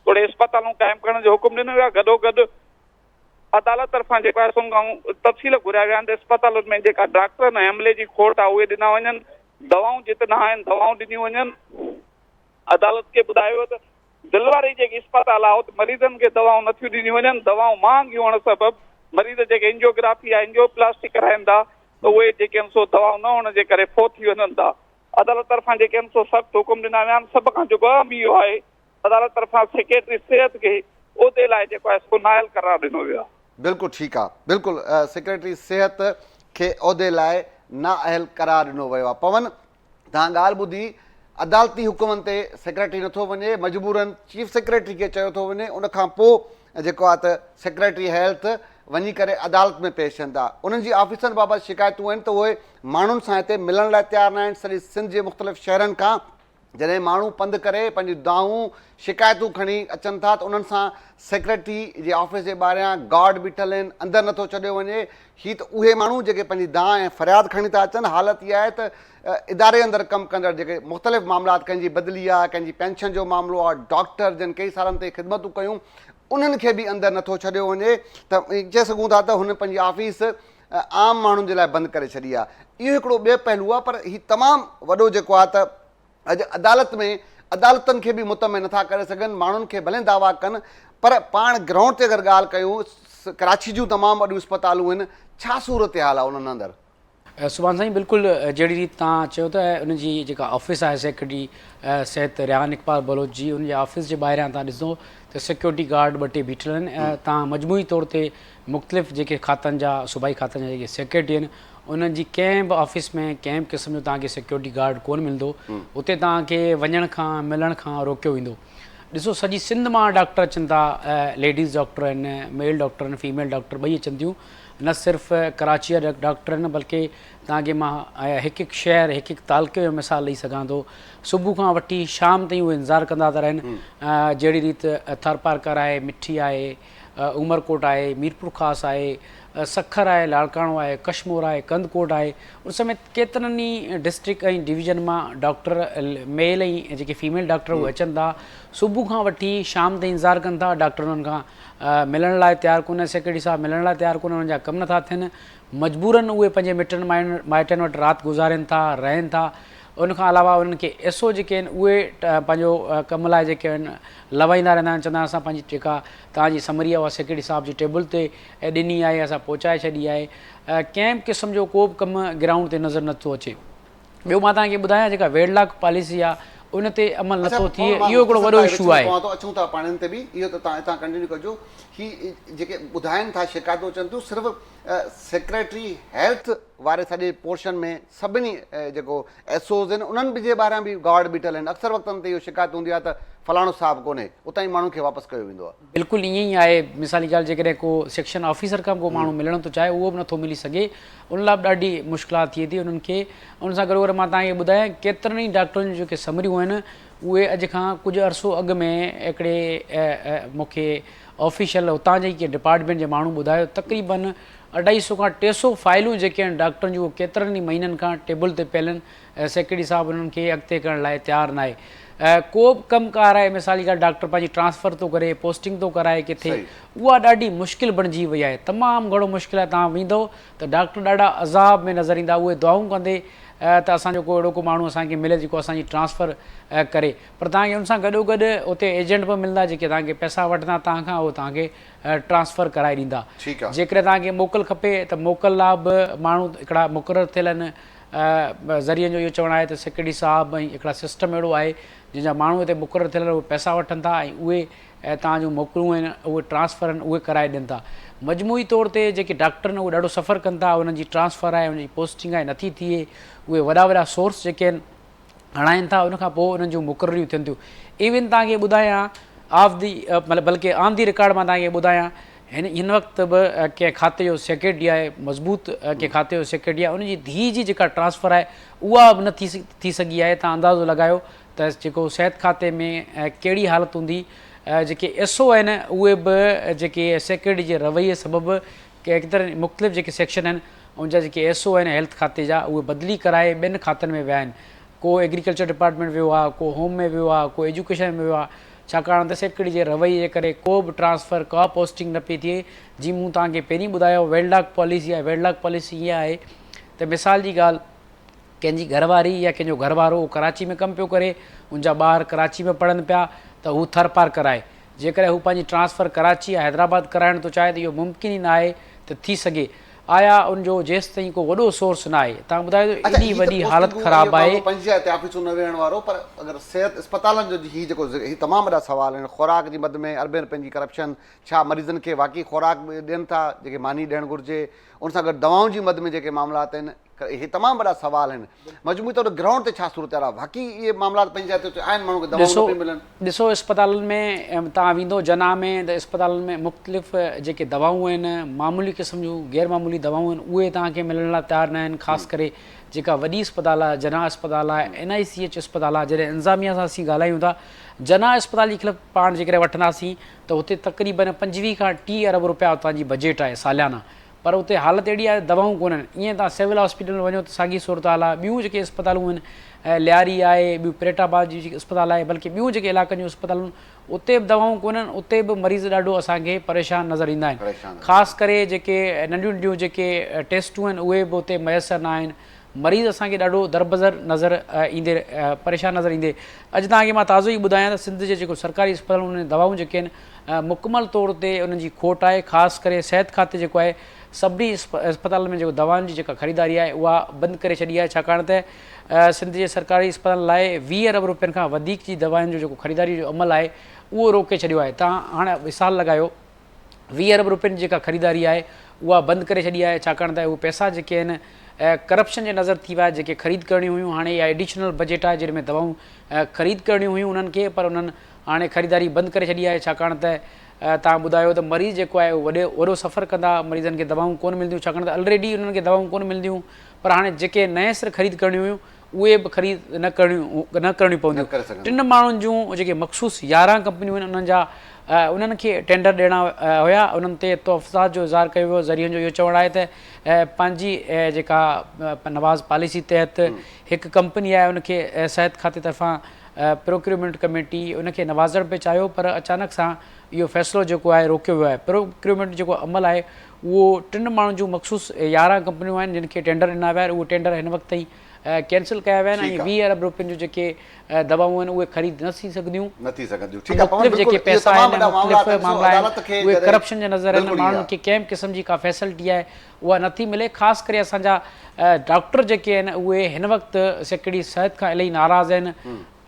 थोरे इस्पतालूं क़ाइमु करण जो हुकुम ॾिनो वियो आहे। गॾोगॾु अदालत तरफ़ां जेको आहे सो तफ़सील घुरिया विया आहिनि त इस्पतालुनि में जेका डॉक्टर ऐं अमले जी खोट आहे उहे ॾिना वञनि, दवाऊं जितना आहिनि दवाऊं ॾिनियूं वञनि। अदालत खे ॿुधायो वियो त दिलि वारी जेकी इस्पताल आहे उते मरीज़नि खे दवाऊं नथियूं ॾिनियूं वञनि, दवाऊं महांगियूं हुअण सबबु मरीज़ जेके एंजियोग्राफी आहे एंजियोप्लास्टी कराइनि था त उहे जेके आहिनि सो दवाऊं न हुअण जे करे फोत थी वञनि था। अदालत तरफ़ां जेके आहिनि सो सख़्तु हुकुम ॾिना विया आहिनि। सभ खां जेको अहम इहो आहे अदालत तरफ़ां सेक्रेटरी सिहत खे उहिदे लाइ जेको आहे सो नाइल करार ॾिनो वियो आहे। बिल्कुलु ठीकु आहे, बिल्कुलु सेक्रेटरी सिहत खे उहिदे लाइ नाअहल करार ॾिनो वियो आहे। पवन, तव्हां ॻाल्हि ॿुधी, अदालती हुकुमनि ते सेक्रेटरी नथो वञे, मजबूरन चीफ सेक्रेटरी खे चयो थो वञे, उनखां पोइ जेको आहे त सेक्रेटरी हेल्थ वञी करे अदालत में पेश थियनि था। उन्हनि जी ऑफिसनि बाबति शिकायतूं आहिनि त उहे माण्हुनि सां हिते मिलण लाइ तयारु न आहिनि। सॼी सिंध जे मुख़्तलिफ़ शहरनि खां जॾहिं माण्हू पंधु करे पंहिंजी दाऊं शिकायतूं खणी अचनि था त उन्हनि सां सेक्रेटरी जे ऑफिस जे ॿाहिरियां गार्ड बीठल आहिनि, अंदरि नथो छॾियो वञे। हीअ त उहे माण्हू जेके पंहिंजी दां ऐं फ़रियाद खणी था अचनि। हालत इहा आहे त इदारे अंदरि कमु कंदड़ जेके मुख़्तलिफ़ मामलात, कंहिंजी बदिली आहे, कंहिंजी पेंशन जो मामिलो आहे, डॉक्टर जिन कई सालनि ताईं ख़िदमतूं कयूं उन्हनि खे बि अंदरि नथो छॾियो वञे त चई सघूं था त हुन पंहिंजी ऑफिस आम माण्हुनि जे लाइ बंदि करे छॾी आहे। इहो हिकिड़ो ॿियो पहलू आहे, पर हीउ तमामु वॾो जेको आहे त अॼु अदालत में अदालतनि खे बि मुतमिन नथा करे सघनि। माण्हुनि खे भले दावा कनि, पर पाण ग्राउंड ते अगरि ॻाल्हि कयूं, कराची जूं तमामु वॾियूं इस्पतालूं आहिनि, छा सूरत हाल आहे उन्हनि अंदरि? सुभाणे साईं बिल्कुलु जहिड़ी रीति तव्हां चयो त उनजी जेका ऑफिस आहे सेक्रेटरी सिहत रियान इकबाल बलोच जी, उनजे ऑफिस जे ॿाहिरियां तव्हां ॾिसो त सिक्योरिटी गार्ड 2 टे बीठल आहिनि। तव्हां मजमूई तौर ते मुख़्तलिफ़ जेके खातनि जा सूबाई खातनि जा जेके सेक्रेटरी आहिनि उन्हनि जी कंहिं बि ऑफिस में कंहिं बि क़िस्म जो तव्हांखे सिक्योरिटी गार्ड कोन मिलंदो, उते तव्हांखे वञण खां मिलण खां रोकियो वेंदो। ॾिसो सॼी सिंध मां डॉक्टर अचनि था, लेडीज़ डॉक्टर आहिनि, मेल डॉक्टर आहिनि, फीमेल डॉक्टर ॿई अचनि थियूं। न सिर्फ़ु कराची जा डॉक्टर आहिनि बल्कि तव्हांखे मां हिकु हिकु शहर हिकु हिकु तालुके जो मिसाल ॾेई सघां थो। सुबुह खां वठी शाम ताईं उहे इंतज़ारु कंदा था रहनि। जहिड़ी रीति थरपारकर आहे, मिठी आहे, उमरकोट आहे, मीरपुर ख़ासि आहे, सखर आहे, लाड़काणो आहे, कशमोर आहे, कंदकोट आहे, उन समेत केतिरनि ई डिस्ट्रिक्ट ऐं डिवीज़न मां डॉक्टर मेल ऐं जेके फीमेल डॉक्टर उहे अचनि था। सुबुह खां वठी शाम ताईं इंतज़ारु कनि था, डॉक्टर उन्हनि खां मिलण लाइ तयारु कोन, सेक्रेटरी साहब मिलण लाइ तयारु कोन, उन्हनि जा कमु नथा थियनि। मजबूरनि उहे पंहिंजे मिटनि माइटनि वटि राति गुज़ारनि था, रहनि था। उनखां अलावा उन्हनि खे एसओ जेके आहिनि उहे पंहिंजो कम लाइ जेके आहिनि लवाईंदा रहंदा आहिनि, चवंदा असां पंहिंजी जेका तव्हांजी समरी आहे उहा सेक्रेटरी साहब जी टेबल ते ॾिनी आहे, असां पहुचाए छॾी आहे। कंहिं बि क़िस्म जो को बि कमु ग्राउंड ते नज़र नथो अचे। ॿियो मां तव्हांखे ॿुधायां जेका वेडलॉक पॉलिसी आहे उन ते अमल नथो थिए, इहो हिकिड़ो वॾो इशू आहे। अचूं था पाणनि ते बि, इहो त तव्हां हितां कंटिन्यू कजो। ही जेके ॿुधाइनि था शिकायतूं अचनि थियूं सिर्फ़ु सेक्रेटरी हेल्थ वारे सॼे पोर्शन में सभिनी जेको एसओज़ आहिनि उन्हनि जे ॿाहिरां बि गार्ड बीठल आहिनि। अक्सर वक़्तनि ते इहो शिकायत हूंदी आहे त फलाणो साहब कोन्हे, उतां ई माण्हुनि खे वापसि कयो वेंदो आहे। बिल्कुलु ईअं ई आहे। मिसाली ॻाल्हि जेकॾहिं को सेक्शन ऑफिसर खां को माण्हू मिलण थो चाहे उहो बि नथो मिली सघे, उन लाइ बि ॾाढी मुश्किलात थिए थी उन्हनि खे। उन सां गॾोगॾु मां तव्हांखे ॿुधायां केतिरनि ई डॉक्टरनि जूं जेके समरियूं आहिनि उहे अॼु खां कुझु अरसो अॻु में हिकिड़े मूंखे ऑफिशियल उतां जे कंहिं डिपार्टमेंट जे माण्हू ॿुधायो तक़रीबन 250 खां 300 फाइलूं जेके आहिनि डॉक्टरनि जूं केतिरनि ई महीननि खां टेबल ते पियल आहिनि। सेक्रेटरी साहब उन्हनि खे अॻिते करण लाइ तयारु न आहे। को बि कमुकार आहे, मिसाली ॻाल्हि डॉक्टर पंहिंजी ट्रांसफ़र थो करे, पोस्टिंग थो कराए किथे, उहा ॾाढी मुश्किल बणिजी वई आहे, तमामु घणो मुश्किल आहे। तव्हां वेंदो त डॉक्टर ॾाढा अज़ाब में नज़र ईंदा, उहे दुआऊं कंदे त असांजो को अहिड़ो को माण्हू असांखे मिले जेको असांजी ट्रांसफ़र करे। पर तव्हांखे उन सां गॾोगॾु उते एजेंट बि मिलंदा जेके तव्हांखे पैसा वठंदा तव्हांखां, उहो तव्हांखे ट्रांसफ़र कराए ॾींदा। जेकॾहिं तव्हांखे मोकल खपे त मोकल लाइ बि माण्हू हिकिड़ा मुक़ररु थियल आहिनि। ज़रिए जो इहो चवणु आहे त सेक्रेटरी साहब ऐं हिकिड़ा सिस्टम अहिड़ो आहे जंहिंजा माण्हू हिते मुक़ररु थियल उहे पैसा वठनि था ऐं उहे तव्हांजूं मोकलूं आहिनि उहे ट्रांसफ़र आहिनि उहे कराए ॾियनि था। मजमूई तौर ते जेके डॉक्टर आहिनि उहे ॾाढो सफ़र कनि था, उन्हनि जी ट्रांसफ़र आहे, उनजी पोस्टिंग आहे, नथी थिए। उहे वॾा वॾा सोर्स जेके आहिनि हणाइनि था, उनखां पोइ उन्हनि जूं मुक़ररियूं थियनि थियूं। इवन तव्हांखे ॿुधायां ऑफ दी मतिलबु बल्कि ऑन दी रिकॉर्ड मां तव्हांखे ॿुधायां हिन वक़्तु बि कंहिं खाते जो सेक्रेटरी आहे, मज़बूत कंहिं खाते जो सेक्रेटरी आहे, उनजी धीउ जी जेका ट्रांसफ़र आहे उहा बि न थी सघी आहे। तव्हां अंदाज़ो लॻायो त जेको सिहत खाते में कहिड़ी हालत हूंदी। जेके एसओ आहिनि उहे बि जेके सेक्रेटरी जे रवैये सबबु केतिरनि मुख़्तलिफ़ जेके सेक्शन आहिनि उनजा जेके एसओ आहिनि हेल्थ खाते जा उहे बदिली कराए ॿियनि खातनि में विया आहिनि। को एग्रीकल्चर डिपार्टमेंट वियो आहे, को होम में वियो आहे, को एजुकेशन में वियो आहे, छाकाणि त सेक्रेटरी जे रवैये जे करे को बि ट्रांसफ़र का पोस्टिंग न पई थिए। जीअं मूं तव्हांखे पहिरीं ॿुधायो वेडलॉक पॉलिसी आहे। वेडलॉक पॉलिसी ईअं आहे त मिसाल जी ॻाल्हि कंहिंजी घरवारी या कंहिंजो घरवारो उहो कराची में कमु पियो करे, उनजा ॿार कराची में पढ़नि पिया त हू थरपार कराए। जेकॾहिं हू पंहिंजी ट्रांसफ़र कराची या हैदराबाद कराइण थो चाहे त इहो मुमकिन ई न आहे त थी सघे। आया उनजो जेसि ताईं को वॾो सोर्स न आहे। तव्हां ॿुधायो एॾी वॾी हालत ख़राबु आहे। पंचायत ऑफिसूं न वेहण वारो, पर अगरि सिहत अस्पतालनि जो हीउ जेको हीउ तमामु वॾा सवाल आहिनि। खुराक जी मद में अरबे रुपयनि जी करप्शन, छा मरीज़नि खे वाक़ई खुराक ॾियनि था जेके मानी ॾियणु घुरिजे, उन सां गॾु दवाउनि जी मद में जेके मामलात आहिनि, इहे तमामु वॾा सवाल आहिनि। मजमूई तौर ते ग्राउंड ते छा सूरत आहे? वाक़ई इहे मामलात पंचायत आहिनि, माण्हू खे दवाऊं नथियूं मिलनि। ॾिसो इस्पतालनि में तव्हां वेंदो जना में त इस्पतालनि में मुख़्तलिफ़ जेके दवाऊं आहिनि, मामूली क़िस्म जूं गैर मामूली दवाऊं आहिनि, उहे तव्हांखे मिलण लाइ तयारु न आहिनि। ख़ासि करे जेका वॾी इस्पताल आहे, जना इस्पताल आहे, NICH इस्पताल आहे, जॾहिं इंतिज़ामिया सां असीं ॻाल्हायूं था, जना इस्पताल जी खिलफ़ पाण जेकॾहिं वठंदासीं त हुते तक़रीबन 25 खां 30 अरब रुपया उतां जी बजट आहे सालियाना। पर उते हालत अहिड़ी आहे दवाऊं कोन्हनि। ईअं तव्हां सिविल हॉस्पिटल में वञो त साॻी सूरत हाल आहे। ॿियूं जेके इस्पतालूं आहिनि, लियारी आहे, ॿियूं प्रेटाबाद जी जेकी इस्पताल आहे, बल्कि ॿियूं जेके इलाइक़नि जूं इस्पतालूं उते बि दवाऊं कोन्हनि, उते बि मरीज़ ॾाढो असांखे परेशान नज़र ईंदा आहिनि। ख़ासि करे जेके नंढियूं नंढियूं जेके टेस्टूं आहिनि उहे बि उते मुयसरु न आहिनि। मरीज़ असांखे ॾाढो दरबज़र नज़र ईंदे परेशान नज़र ईंदे। अॼु तव्हांखे मां ताज़ो ई ॿुधायां त सिंध जे जेको सरकारी अस्पताल उन दवाऊं जेके आहिनि मुकमल तौर ते उन्हनि जी खोट आहे। ख़ासि करे सिहत खाते जेको आहे सभिनी अस्पताल में जेको दवाउनि जी जेका ख़रीदारी आहे उहा बंदि करे छॾी आहे, छाकाणि त सिंध जे सरकारी अस्पताल लाइ 20 अरब रुपयनि खां वधीक जी दवाउनि जो जेको ख़रीदारी जो अमल आहे उहो रोके छॾियो आहे। तव्हां हाणे मिसाल लॻायो 20 अरब रुपयनि जी जेका ख़रीदारी आहे उहा बंदि करे छॾी आहे, छाकाणि त उहे पैसा जेके आहिनि करप्शन जे नज़र थी विया। जेके ख़रीद करणियूं हुयूं हाणे इहा एडिशनल बजट आहे जंहिंमें दवाऊं ख़रीद करणियूं हुयूं उन्हनि खे, पर उन्हनि हाणे ख़रीदारी बंदि करे छॾी आहे, छाकाणि त तव्हां ॿुधायो त मरीज़ जेको आहे वॾो सफ़र कंदा, मरीज़नि खे दवाऊं कोन मिलंदियूं, छाकाणि त ऑलरेडी उन्हनि खे दवाऊं कोन मिलंदियूं। पर हाणे जेके नए सिर ख़रीद करणियूं हुयूं उहे बि ख़रीद न करणियूं पवंदियूं। 3 माण्हुनि जूं जेके मख़सूस 11 कंपनियूं आहिनि उन्हनि जा उन्हनि खे टेंडर ॾियणा हुया, उन्हनि ते तहफ़्फ़ुज़ात जो इज़हार कयो वियो। ज़रियनि जो इहो चवणु आहे त पंहिंजी जेका नवाज़ पॉलिसी तहत हिकु कंपनी आहे उनखे सिहत खाते तरफ़ां प्रोक्यूरमेंट कमेटी उनखे नवाज़ण पे चाहियो, पर अचानक सां इहो फ़ैसिलो जेको आहे रोकियो वियो आहे। प्रोक्यूरमेंट जेको अमल आहे उहो 3 माण्हुनि जूं मख़सूस 11 कंपनियूं आहिनि जिन खे टेंडर ॾिना विया आहिनि। उहे टेंडर हिन वक़्त ताईं कैंसिल कया विया आहिनि ऐं 20 अरब रुपयनि जूं जेके दवाऊं आहिनि उहे ख़रीद न थी सघंदियूं। मुख़्तलिफ़ जेके पैसा आहिनि मुख़्तलिफ़ मामला आहिनि उहे करप्शन जे नज़र आहिनि। माण्हुनि खे कंहिं क़िस्म जी का फैसिलिटी आहे उहा नथी मिले। ख़ासि करे असांजा डॉक्टर जेके आहिनि उहे हिन वक़्तु सेक्रेटरी सिहत खां इलाही नाराज़ आहिनि।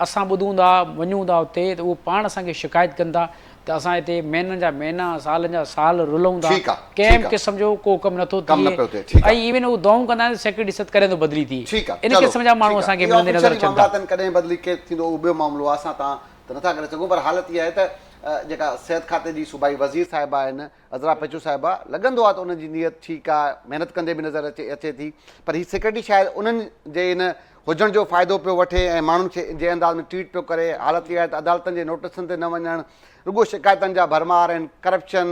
असां ॿुधूं था वञूं था उते त उहे पाण असांखे शिकायत कनि था त असां हिते महीननि जा महीना सालनि जा साल रुलूं था, कंहिं क़िस्म जो को कमु नथो थिए ऐं इवन उहे दवाऊं कंदा आहिनि सेक्रेटरी सिहत करे थो बदिली थी। इन क़िस्म जा माण्हू असांखे मिलंदे नज़र अचनि था। कॾहिं बदिली केरु थींदो उहो ॿियो मामिलो आहे, असां तव्हां त नथा करे सघूं। पर हालत इहा आहे त जेका सिहत खाते जी सूबाई वज़ीर साहिबा आहिनि अज़रा पेचू साहिबा, लॻंदो आहे त उनजी नीयत ठीकु आहे, महिनत कंदे बि नज़र अचे थी। पर हीअ सेक्रेटरी शायदि उन्हनि जे इन हुजण जो फ़ाइदो पियो वठे ऐं माण्हुनि खे जे अंदाज़ में ट्रीट पियो करे। हालत इहा आहे त अदालतनि जे नोटिसनि ते न वञणु, रुॻो शिकायतनि जा भरमार आहिनि, करप्शन,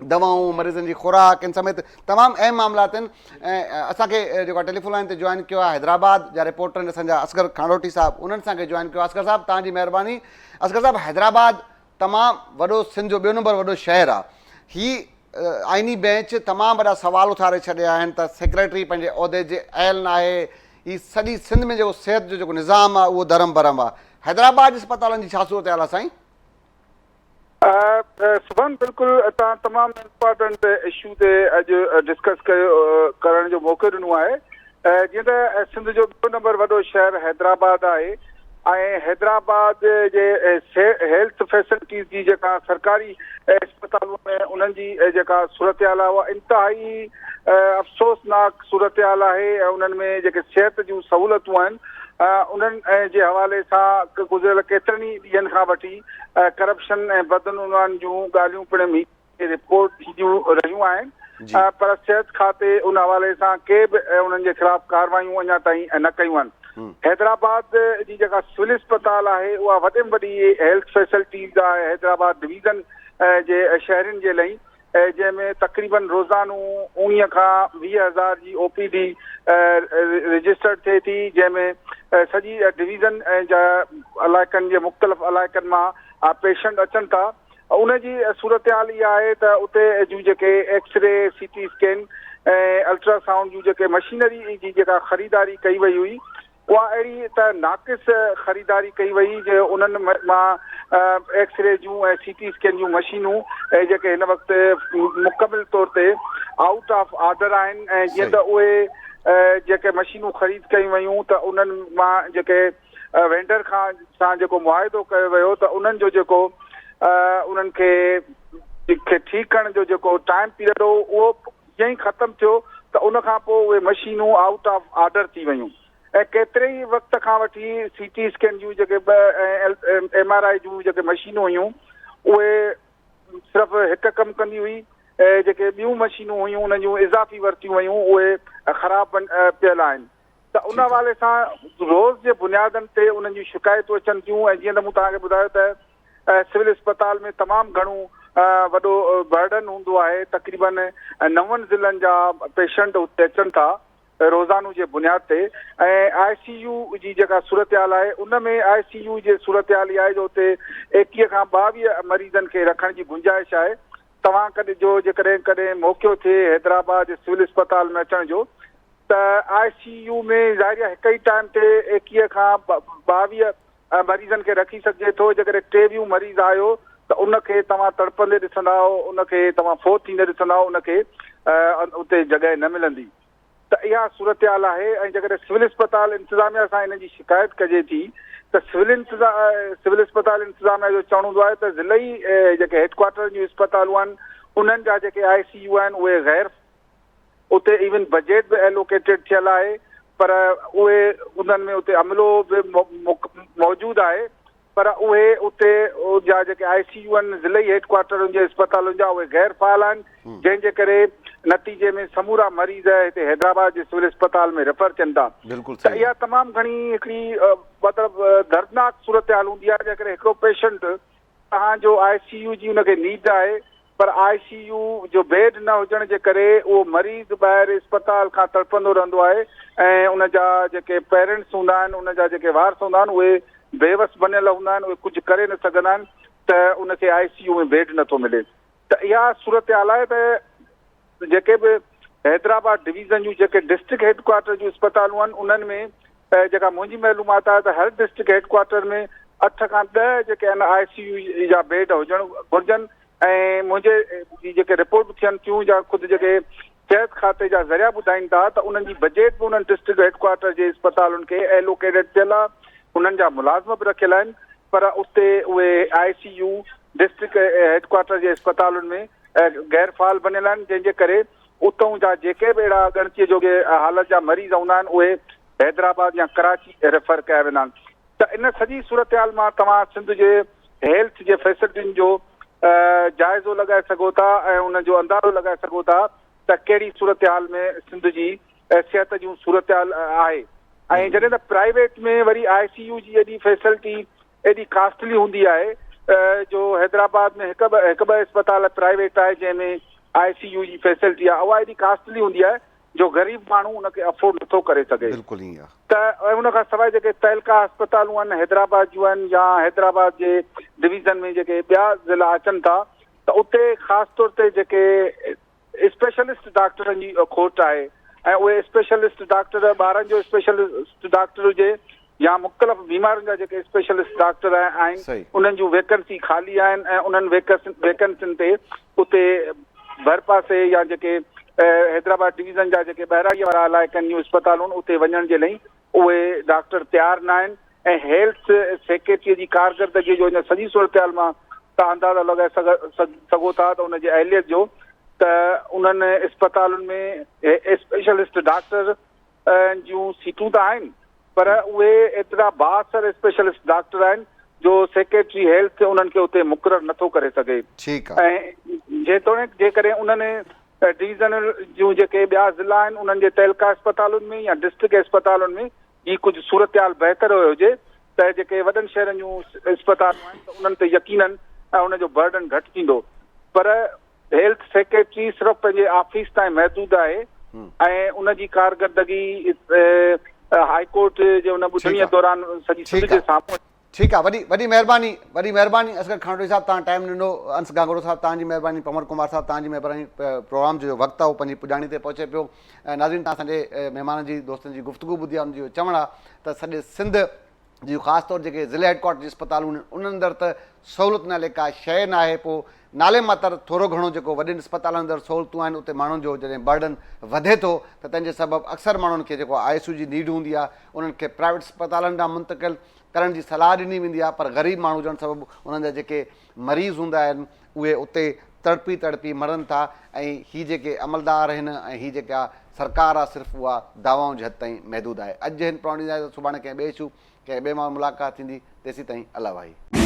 दवाऊं, मरीज़नि जी खुराक, इन समेत तमामु अहम मामलात आहिनि। ऐं असांखे जेको आहे टेलीफोन लाइन ते जॉइन कयो आहे हैदराबाद जा रिपोर्टर आहिनि असांजा असगर खानोटी साहिबु, उन्हनि असांखे जॉइन कयो आहे। असगर साहिबु तव्हांजी महिरबानी। असगर साहिबु, हैदराबाद तमामु वॾो सिंध जो 2 नंबर वॾो शहरु आहे। हीअ आइनी बेंच तमामु वॾा सवाल उथारे छॾिया आहिनि त सेक्रेटरी पंहिंजे उहिदे जे आयल न आहे। हीअ सॼी सिंध में जेको सिहत जो जेको निज़ाम आहे उहो धरम भरम आहे। हैदराबाद अस्पतालनि जी छा सूरत हाल आहे साईं? सुभान, बिल्कुलु तव्हां तमामु इम्पोर्टेंट इशू ते अॼु डिस्कस करण जो मौक़ो ॾिनो आहे। जीअं त सिंध जो 2 नंबर वॾो शहर हैदराबाद आहे ऐं हैदराबाद जे हेल्थ फैसिलिटीज़ जी जेका सरकारी अस्पतालूं में उन्हनि जी जेका सूरत हाल आहे उहा इंतिहाई अफ़सोसनाक सूरत हाल आहे। ऐं उन्हनि में जेके सिहत जूं सहूलियतूं आहिनि उन्हनि जे हवाले सां गुज़िरियल केतिरनि ई ॾींहंनि खां वठी करप्शन ऐं बदनून जूं ॻाल्हियूं पिण रिपोर्ट थींदियूं रहियूं आहिनि। पर सिहत खाते उन हवाले सां के बि उन्हनि जे ख़िलाफ़ कार्रवायूं अञा ताईं न कयूं आहिनि। हैदराबाद जी जेका सिविल अस्पताल आहे उहा वॾे में वॾी हेल्थ फैसिलिटीज़ आहे हैदराबाद डिवीज़न जे शहरनि जे लाइ, जंहिंमें तक़रीबन रोज़ानो 19 खां 20,000 जी OPD रजिस्टर्ड थिए थी, जंहिंमें सॼी डिवीज़न जा इलाइक़नि जे मुख़्तलिफ़ इलाइक़नि मां पेशेंट अचनि था। उनजी सूरत हाल इहा आहे त उते जूं जेके एक्सरे, CT स्कैन ऐं अल्ट्रासाउंड जूं जेके मशीनरी जी जेका ख़रीदारी कई वई हुई उहा अहिड़ी त नाक़िस ख़रीदारी कई वई जो उन्हनि मां एक्सरे जूं ऐं CT स्कैन जूं मशीनूं जेके हिन वक़्तु मुकमिल तौर ते आउट ऑफ ऑर्डर आहिनि। ऐं जीअं त उहे जेके मशीनूं ख़रीद कयूं वयूं त उन्हनि मां जेके वेंडर खां सां जेको मुआइदो कयो वियो त उन्हनि जो जेको उन्हनि खे ठीकु करण जो जेको टाइम पीरियड हो उहो ईअं ई ख़तमु थियो त उन खां पोइ उहे मशीनूं आउट ऑफ ऑर्डर थी वयूं। ऐं केतिरे ई वक़्त खां वठी CT स्कैन जूं जेके MRI जूं जेके मशीनूं हुयूं उहे सिर्फ़ु हिकु कमु कंदी हुई। जेके ॿियूं मशीनूं हुयूं उन जूं इज़ाफ़ी वरितियूं वयूं उहे ख़राब पियल आहिनि। त उन हवाले सां रोज़ जे बुनियादनि ते उन्हनि जूं शिकायतूं अचनि थियूं। ऐं जीअं त मूं तव्हांखे ॿुधायो त सिविल अस्पताल में तमामु घणो वॾो बर्डन हूंदो आहे। तक़रीबन 9 ज़िलनि जा पेशेंट उते अचनि था रोज़ानो जे बुनियाद ते। ऐं ICU जी जेका सूरत हाल आहे उन में ICU जे सूरत हाल इहा आहे जो उते 21 खां 22 मरीज़नि खे रखण जी गुंजाइश आहे। तव्हां कॾहिं जो जेकॾहिं कॾहिं मौक़ो थिए हैदराबाद जे सिविल अस्पताल में अचण जो त त ICU में ज़ाहिर हिक ई टाइम ते 21 खां 22 मरीज़नि खे रखी सघिजे थो। जेकॾहिं 23 मरीज़ आयो त उनखे तव्हां तड़पंदे ॾिसंदा उनखे तव्हां फोत थींदे ॾिसंदा उनखे उते जॻह न मिलंदी। त इहा सूरत हाल आहे। ऐं जेकॾहिं सिविल अस्पताल इंतिज़ामिया सां इन जी शिकायत कजे थी त सिविल अस्पताल इंतिज़ामिया जो चवणो हूंदो आहे त ज़िलई जेके हेडक्वार्टर जूं अस्पतालूं आहिनि उन्हनि जा जेके ICU आहिनि उहे गैर उते इवन बजट बि एलोकेटेड थियल आहे, पर उहे उन्हनि में उते अमलो बि मौजूदु आहे, पर उहे उते जा जेके ICU आहिनि ज़िलई हेडक्वार्टरनि जे अस्पतालुनि जा उहे गैर फ़ाल आहिनि, जंहिंजे करे नतीजे में समूरा मरीज़ हिते हैदराबाद जे सिविल अस्पताल में रेफर थियनि था। त इहा तमामु घणी हिकिड़ी मतिलबु दर्दनाक सूरत हाल हूंदी आहे। जेकॾहिं हिकिड़ो पेशेंट तव्हांजो ICU जी हुनखे नीड आहे, पर ICU जो बेड न हुजण जे करे उहो मरीज़ ॿाहिरि अस्पताल खां तड़पंदो रहंदो आहे ऐं उनजा जेके पेरेंट्स हूंदा आहिनि, उनजा जेके वारस हूंदा आहिनि, उहे बेवस बनियल हूंदा आहिनि, उहे कुझु करे न सघंदा आहिनि त उनखे ICU में बेड नथो मिले। त इहा सूरत हाल आहे त जेके बि हैदराबाद डिवीज़न जूं जेके डिस्ट्रिक्ट हेडक्वार्टर जूं अस्पतालूं आहिनि उन्हनि में जेका मुंहिंजी मालूमात आहे त हर डिस्ट्रिक्ट हेडक्वार्टर में 8 खां 10 जेके आहिनि ICU जा बेड हुजणु घुरिजनि। ऐं मुंहिंजे जेके रिपोर्ट थियनि थियूं या ख़ुदि जेके सिहत खाते जा ज़रिया ॿुधाइनि था त उन्हनि जी बजट बि उन्हनि डिस्ट्रिक्ट हेडक्वार्टर जे अस्पतालुनि खे एलोकेटेड थियल आहे, उन्हनि जा मुलाज़िम बि रखियल आहिनि, पर उते उहे ICU डिस्ट्रिक्ट हेडक्वार्टर जे अस्पतालुनि में गैर फ़ाल बनियल आहिनि, जंहिंजे करे उतां जा जेके बि अहिड़ा ॻणतीअ जोगे हालत जा मरीज़ हूंदा आहिनि उहे हैदराबाद या कराची रेफर कया वेंदा आहिनि। त इन सॼी सूरत हाल मां तव्हां सिंध जे हेल्थ जे फैसिलिटियुनि जो जाइज़ो लॻाए सघो था ऐं उनजो अंदाज़ो लॻाए सघो था त कहिड़ी सूरत हाल में सिंध जी सिहत जूं सूरत हाल आहे। ऐं जॾहिं त प्राइवेट में वरी ICU जी एॾी फैसिलिटी एॾी कास्टली हूंदी आहे, जो हैदराबाद में हिकु ॿ अस्पताल प्राइवेट आहे जंहिंमें ICU जी फैसिलिटी आहे, उहा एॾी कास्टली हूंदी आहे जो ग़रीब माण्हू उनखे अफोर्ड नथो करे सघे। त उन खां सवाइ जेके तहलका अस्पतालूं आहिनि हैदराबाद जूं आहिनि या हैदराबाद जे डिवीज़न में जेके ॿिया ज़िला अचनि था, त उते ख़ासि तौर ते जेके स्पेशलिस्ट डॉक्टरनि जी खोट आहे ऐं उहे स्पेशलिस्ट डॉक्टर ॿारनि जो स्पेशलिस्ट डॉक्टर हुजे या मुख़्तलिफ़ बीमारियुनि जा जेके स्पेशलिस्ट डॉक्टर आहिनि उन्हनि जूं वैकेंसी ख़ाली आहिनि ऐं उन्हनि वैकेंसियुनि ते उते भर पासे या जेके हैदराबाद डिवीज़न जा जेके ॿाहिराईअ वारा इलाइक़नि जूं अस्पतालूं आहिनि उते वञण जे लाइ उहे डॉक्टर तयारु न आहिनि। ऐं हेल्थ सेक्रेटरीअ जी कारकर्दगीअ जो इन सॼी सूरत हाल मां तव्हां अंदाज़ा लॻाए सघो था त उनजे अहलियत जो त उन्हनि अस्पतालुनि में स्पेशलिस्ट डॉक्टर जूं सीटूं त आहिनि, पर उहे एतिरा 62 स्पेशलिस्ट डॉक्टर आहिनि जो सेक्रेटरी हेल्थ उन्हनि खे उते मुक़ररु नथो करे सघे। ऐं जेतोणीकि जेकॾहिं उन्हनि डिवीज़नल जूं जेके ॿिया ज़िला आहिनि उन्हनि जे तहलका अस्पतालुनि में या डिस्ट्रिक्ट अस्पतालुनि में ही कुझु सूरत हाल बहितर हुजे त जेके वॾनि शहरनि जूं अस्पतालूं आहिनि त उन्हनि ते यकीनन उनजो बर्डन घटि थींदो। पर हेल्थ सेक्रेटरी सिर्फ़ु पंहिंजे ऑफिस ताईं महदूद आहे ऐं उनजी कारकर्दगी हाई कोर्ट जे उन ॿुधणीअ दौरान सॼी सिंध जे साम्हूं। ठीकु आहे, वॾी महिरबानी असगर खानोटी साहब, तव्हां टाइम ॾिनो। अंस गांगुरो साहब तव्हांजी महिरबानी, पवन कुमार साहब तव्हांजी महिरबानी। प्रोग्राम जो वक़्तु आहे उहो पंहिंजी पुॼाणी ते पहुचे पियो। नाज़रीन, तव्हां असांजे महिमाननि जी दोस्तनि जी गुफ़्तगू ॿुधी आहे, उनजो चवणु आहे त सॼे सिंध जी ख़ासि तौरु जेके ज़िले हेडक्वार्टर जी अस्पतालूं आहिनि उन्हनि अंदरि त सहूलियत नाले का शइ न आहे, पोइ नाले मात्र थोरो घणो जेको वॾनि अस्पतालनि अंदरि सहूलियतूं आहिनि उते माण्हुनि जो जॾहिं बर्डन वधे थो त तंहिंजे सबबु अक्सर माण्हुनि खे जेको ICU जी नीड हूंदी आहे उन्हनि खे प्राइवेट अस्पतालनि ॾांहुं मुंतक़िल करण जी सलाह ॾिनी वेंदी आहे, पर ग़रीब माण्हू हुजण सबबु उन्हनि जा जेके मरीज़ हूंदा आहिनि उहे उते तड़पी मरनि था। ऐं हीअ जेके अमलदार आहिनि ऐं हीअ जेका सरकार आहे सिर्फ़ु उहा दावाउनि जे हद ताईं महदूद आहे। अॼु हिन प्रोग्राम जी सुभाणे कंहिं ॿिए इशू कंहिं ॿिए मां मुलाक़ात थींदी। तेसीं ताईं अला भाई।